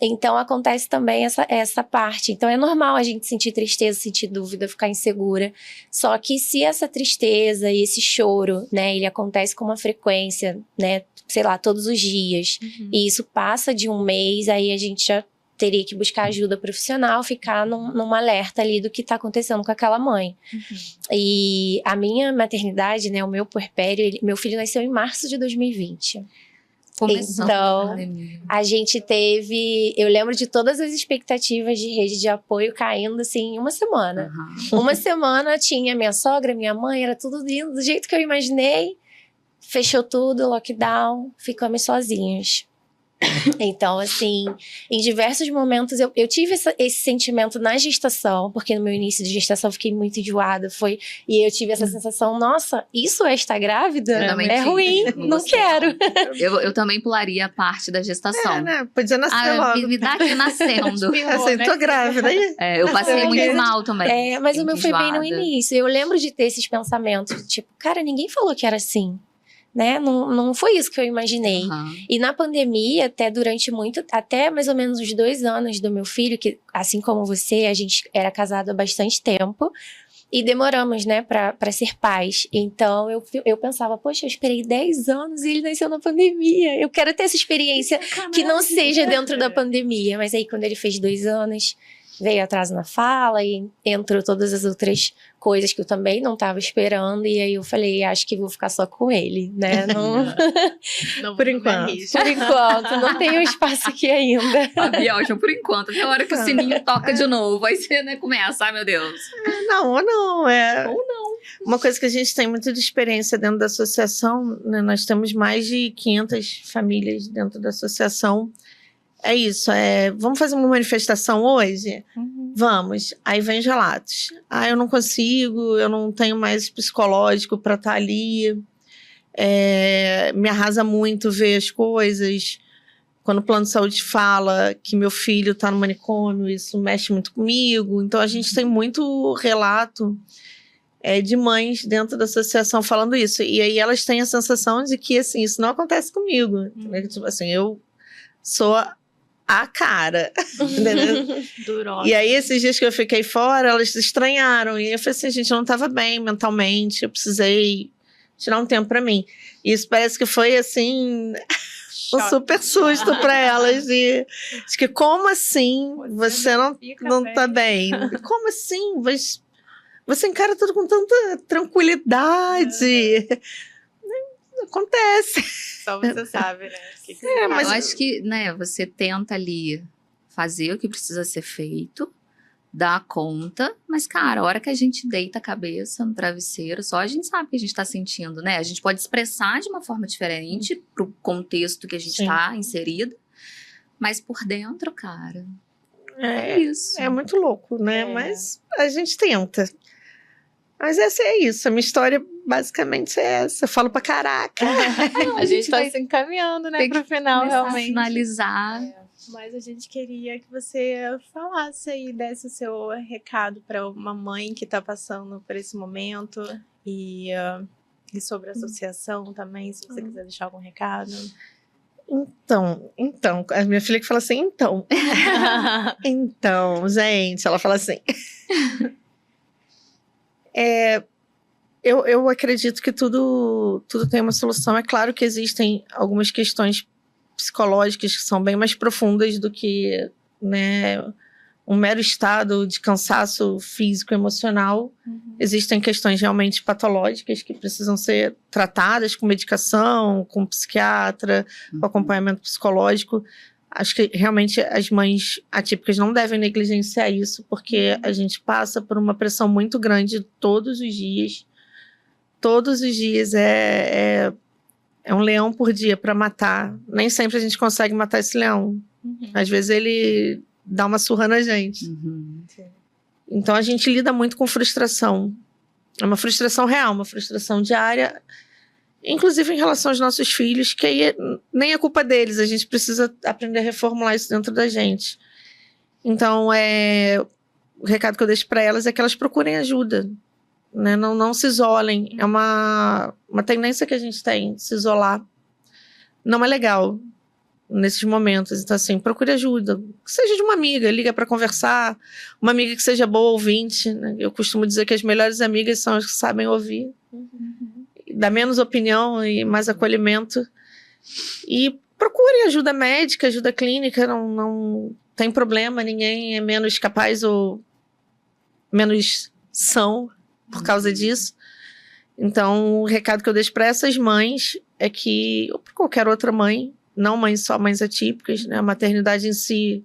Então acontece também essa parte. Então é normal a gente sentir tristeza, sentir dúvida, ficar insegura. Só que se essa tristeza e esse choro, né, ele acontece com uma frequência, né, sei lá, todos os dias, e isso passa de um mês, aí a gente já teria que buscar ajuda profissional, ficar num alerta ali do que está acontecendo com aquela mãe. E a minha maternidade, né, o meu puerpério, meu filho nasceu em março de 2020. Começando então, a pandemia. A gente teve... Eu lembro de todas as expectativas de rede de apoio caindo, assim, em uma semana. Uma semana tinha minha sogra, minha mãe, era tudo lindo, do jeito que eu imaginei. Fechou tudo, lockdown, ficamos sozinhos. Então, assim, em diversos momentos eu tive esse sentimento na gestação, porque no meu início de gestação eu fiquei muito enjoada, e eu tive essa sensação, nossa, isso é estar grávida? É ruim, não quero. Eu também pularia a parte da gestação. Né? Podia nascer logo. Me dá aqui nascendo. Assim, tô grávida aí. Eu passei muito mal também. Mas o meu foi bem no início. Eu lembro de ter esses pensamentos, tipo, cara, ninguém falou que era assim. Né? Não foi isso que eu imaginei. E na pandemia, até mais ou menos uns 2 anos do meu filho, que assim como você, a gente era casado há bastante tempo, e demoramos, né, pra ser pais. Então eu pensava, poxa, eu esperei 10 anos e ele nasceu na pandemia. Eu quero ter essa experiência que não seja dentro da pandemia. Mas aí quando ele fez 2 anos, veio atraso na fala e entrou todas as outras coisas que eu também não estava esperando, e aí eu falei, acho que vou ficar só com ele, né? Não por enquanto. Por enquanto, não tenho espaço aqui ainda. Ótimo, por enquanto, até a hora que o sininho toca de novo, aí você, né, começa, ai meu Deus. Ou não. Ou não. Uma coisa que a gente tem muito de experiência dentro da associação, né, nós temos mais de 500 famílias dentro da associação. É isso, vamos fazer uma manifestação hoje? Vamos. Aí vem os relatos. Eu não consigo, eu não tenho mais psicológico para estar ali. Me arrasa muito ver as coisas. Quando o plano de saúde fala que meu filho está no manicômio, isso mexe muito comigo. Então a gente tem muito relato de mães dentro da associação falando isso. E aí elas têm a sensação de que assim, isso não acontece comigo. Tipo assim, eu sou a cara. E aí, esses dias que eu fiquei fora, elas estranharam. E eu falei assim, gente, eu não estava bem mentalmente, eu precisei tirar um tempo para mim. E isso parece que foi, assim, um super susto para elas. De que, como assim você não tá bem? Como assim? Você encara tudo com tanta tranquilidade. Acontece. Só você sabe, né? Mas eu acho que, né, você tenta ali fazer o que precisa ser feito, dar conta, mas, cara, a hora que a gente deita a cabeça no travesseiro, só a gente sabe o que a gente tá sentindo, né? A gente pode expressar de uma forma diferente pro contexto que a gente tá inserido, mas por dentro, cara... É isso. É muito louco, né? É. Mas a gente tenta. Mas essa é isso. A minha história basicamente é essa. Eu falo pra caraca. A gente tá vai se encaminhando, né, ter pro final, Começar a realmente. finalizar. Mas a gente queria que você falasse aí, desse o seu recado para uma mãe que está passando por esse momento e sobre a associação também, se você quiser deixar algum recado. Então, a minha filha que fala assim, então, gente, ela fala assim. Eu acredito que tudo tem uma solução. É claro que existem algumas questões psicológicas que são bem mais profundas do que, né, um mero estado de cansaço físico e emocional. Existem questões realmente patológicas que precisam ser tratadas com medicação, com psiquiatra, com acompanhamento psicológico. Acho que realmente as mães atípicas não devem negligenciar isso, porque a gente passa por uma pressão muito grande todos os dias. Todos os dias é um leão por dia para matar. Nem sempre a gente consegue matar esse leão. Às vezes ele dá uma surra na gente. Então a gente lida muito com frustração. É uma frustração real, uma frustração diária, inclusive em relação aos nossos filhos, que aí nem é culpa deles, a gente precisa aprender a reformular isso dentro da gente. Então, o recado que eu deixo para elas é que elas procurem ajuda, né? Não se isolem. É uma tendência que a gente tem, se isolar. Não é legal nesses momentos. Então, assim, procure ajuda. Que seja de uma amiga, liga para conversar. Uma amiga que seja boa ouvinte, né? Eu costumo dizer que as melhores amigas são as que sabem ouvir. Dá menos opinião e mais acolhimento. E procure ajuda médica, ajuda clínica. Não tem problema, ninguém é menos capaz ou menos são por causa disso. Então, o recado que eu deixo para essas mães é que, ou para qualquer outra mãe, não só mães atípicas, né? A maternidade em si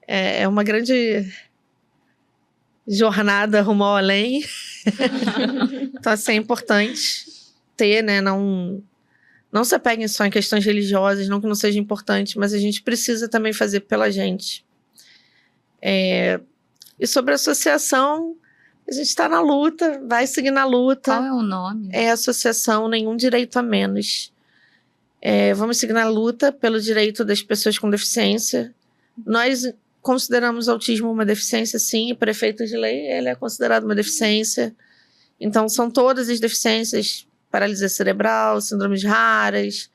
é uma grande jornada rumo ao além. Então, assim, é importante ter, né? Não se apeguem só em questões religiosas, não que não seja importante, mas a gente precisa também fazer pela gente. E sobre a associação, a gente está na luta, vai seguir na luta. Qual é o nome? É a Associação Nenhum Direito a Menos. Vamos seguir na luta pelo direito das pessoas com deficiência. Nós consideramos o autismo uma deficiência, sim, e por efeito de lei, ele é considerado uma deficiência. Então, são todas as deficiências, paralisia cerebral, síndromes raras,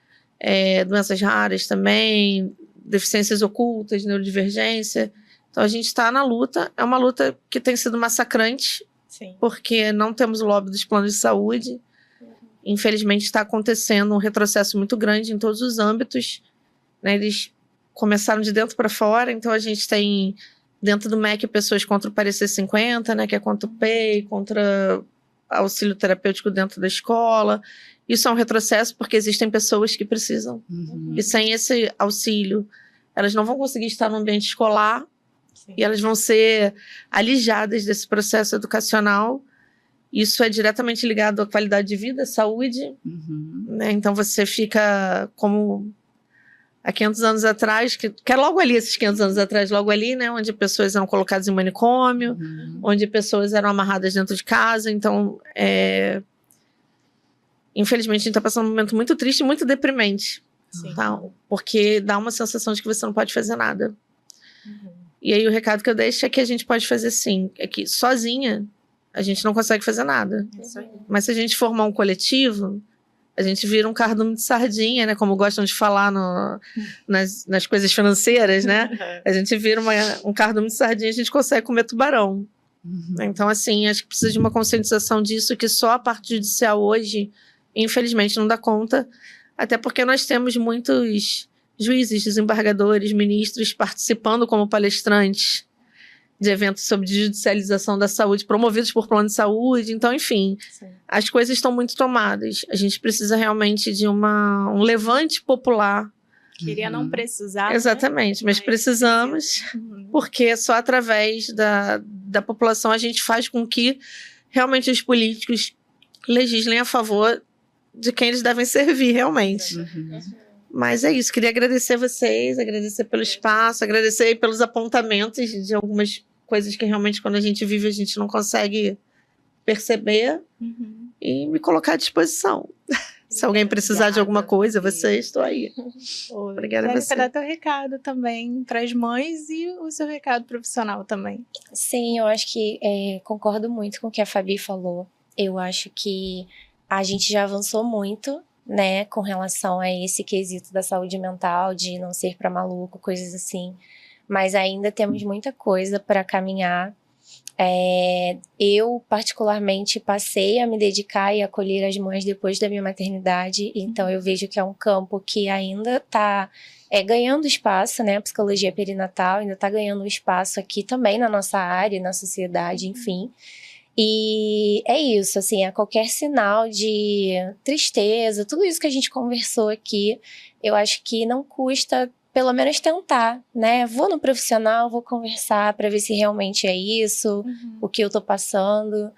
doenças raras também, deficiências ocultas, neurodivergência. Então, a gente está na luta. É uma luta que tem sido massacrante, Sim. porque não temos o lobby dos planos de saúde. Infelizmente, está acontecendo um retrocesso muito grande em todos os âmbitos, né? Eles começaram de dentro para fora, então a gente tem dentro do MEC pessoas contra o Parecer 50, né? Que é contra o PEI, contra auxílio terapêutico dentro da escola. Isso é um retrocesso porque existem pessoas que precisam. E sem esse auxílio, elas não vão conseguir estar no ambiente escolar. Sim. E elas vão ser alijadas desse processo educacional. Isso é diretamente ligado à qualidade de vida, à saúde. Né? Então você fica como há 500 anos atrás, que é logo ali, esses 500 anos atrás, logo ali, né? Onde pessoas eram colocadas em manicômio, onde pessoas eram amarradas dentro de casa. Então, infelizmente, a gente está passando um momento muito triste e muito deprimente. Sim. Tá? Porque dá uma sensação de que você não pode fazer nada. E aí o recado que eu deixo é que a gente pode fazer sim. É que sozinha a gente não consegue fazer nada. Isso aí. Mas se a gente formar um coletivo, a gente vira um cardume de sardinha, né? Como gostam de falar nas coisas financeiras, né? A gente vira um cardume de sardinha e a gente consegue comer tubarão. Então, assim, acho que precisa de uma conscientização disso, que só a parte judicial hoje, infelizmente, não dá conta. Até porque nós temos muitos juízes, desembargadores, ministros participando como palestrantes de eventos sobre judicialização da saúde, promovidos por plano de saúde. Então, enfim, Sim. as coisas estão muito tomadas. A gente precisa realmente de um levante popular. Queria não precisar. Exatamente, mas precisamos, porque só através da população a gente faz com que realmente os políticos legislem a favor de quem eles devem servir realmente. Mas é isso, queria agradecer vocês, agradecer pelo espaço, agradecer pelos apontamentos de algumas coisas que realmente quando a gente vive a gente não consegue perceber e me colocar à disposição. Se alguém precisar de alguma coisa, vocês, estou aí. Obrigada a você. Dar teu recado também para as mães e o seu recado profissional também. Sim, eu acho que concordo muito com o que a Fabi falou. Eu acho que a gente já avançou muito, né, com relação a esse quesito da saúde mental, de não ser para maluco, coisas assim. Mas ainda temos muita coisa para caminhar. Eu, particularmente, passei a me dedicar e acolher as mães depois da minha maternidade, então eu vejo que é um campo que ainda está ganhando espaço, né? A psicologia perinatal ainda está ganhando espaço aqui também na nossa área, na sociedade, enfim. E é isso, assim, a qualquer sinal de tristeza, tudo isso que a gente conversou aqui, eu acho que não custa pelo menos tentar, né? Vou no profissional, vou conversar para ver se realmente é isso, o que eu tô passando.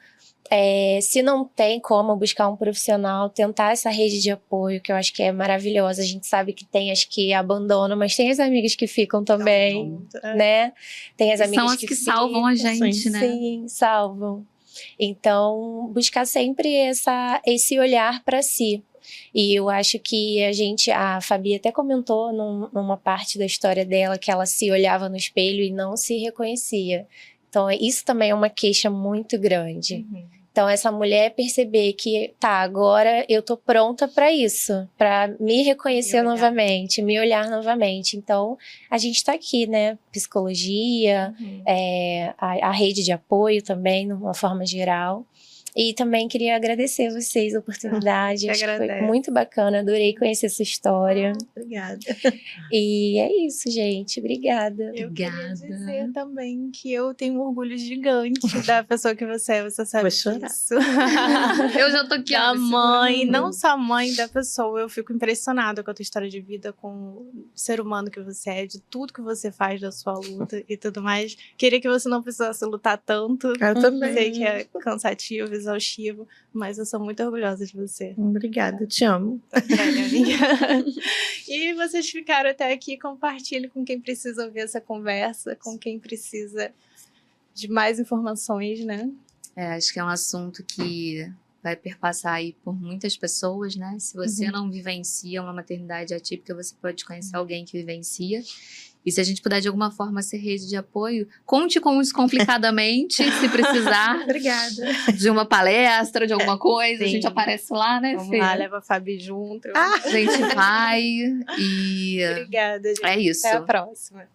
Se não tem como buscar um profissional, tentar essa rede de apoio, que eu acho que é maravilhosa. A gente sabe que tem as que abandonam, mas tem as amigas que ficam também, né? Tem as amigas são as que salvam a gente, né? Sim, salvam. Então, buscar sempre esse olhar para si. E eu acho que a Fabi até comentou numa parte da história dela que ela se olhava no espelho e não se reconhecia. Então, isso também é uma queixa muito grande. Então, essa mulher perceber que, agora eu tô pronta para isso, para me reconhecer novamente, me olhar novamente. Então, a gente tá aqui, né? Psicologia, a rede de apoio também, de uma forma geral. E também queria agradecer a vocês a oportunidade. Acho que foi muito bacana, adorei conhecer sua história. Obrigada. E é isso, gente. Obrigada. Eu queria dizer também que eu tenho um orgulho gigante da pessoa que você sabe disso. Eu já tô aqui. Da mãe, não só mãe da pessoa. Eu fico impressionada com a tua história de vida, com o ser humano que você é, de tudo que você faz da sua luta e tudo mais. Queria que você não precisasse lutar tanto. Eu também. Sei que é cansativo, exaustivo, mas eu sou muito orgulhosa de você. Obrigada, te amo. E vocês ficaram até aqui, compartilhe com quem precisa ouvir essa conversa, com quem precisa de mais informações, né? Acho que é um assunto que vai perpassar aí por muitas pessoas, né? Se você não vivencia uma maternidade atípica, você pode conhecer alguém que vivencia. E se a gente puder, de alguma forma, ser rede de apoio, conte com o Descomplicadamente, se precisar. Obrigada. De uma palestra, de alguma coisa, a gente aparece lá, né, Vamos Fê? lá, leva a Fabi junto. A gente vai e... Obrigada, gente. É isso. Até a próxima.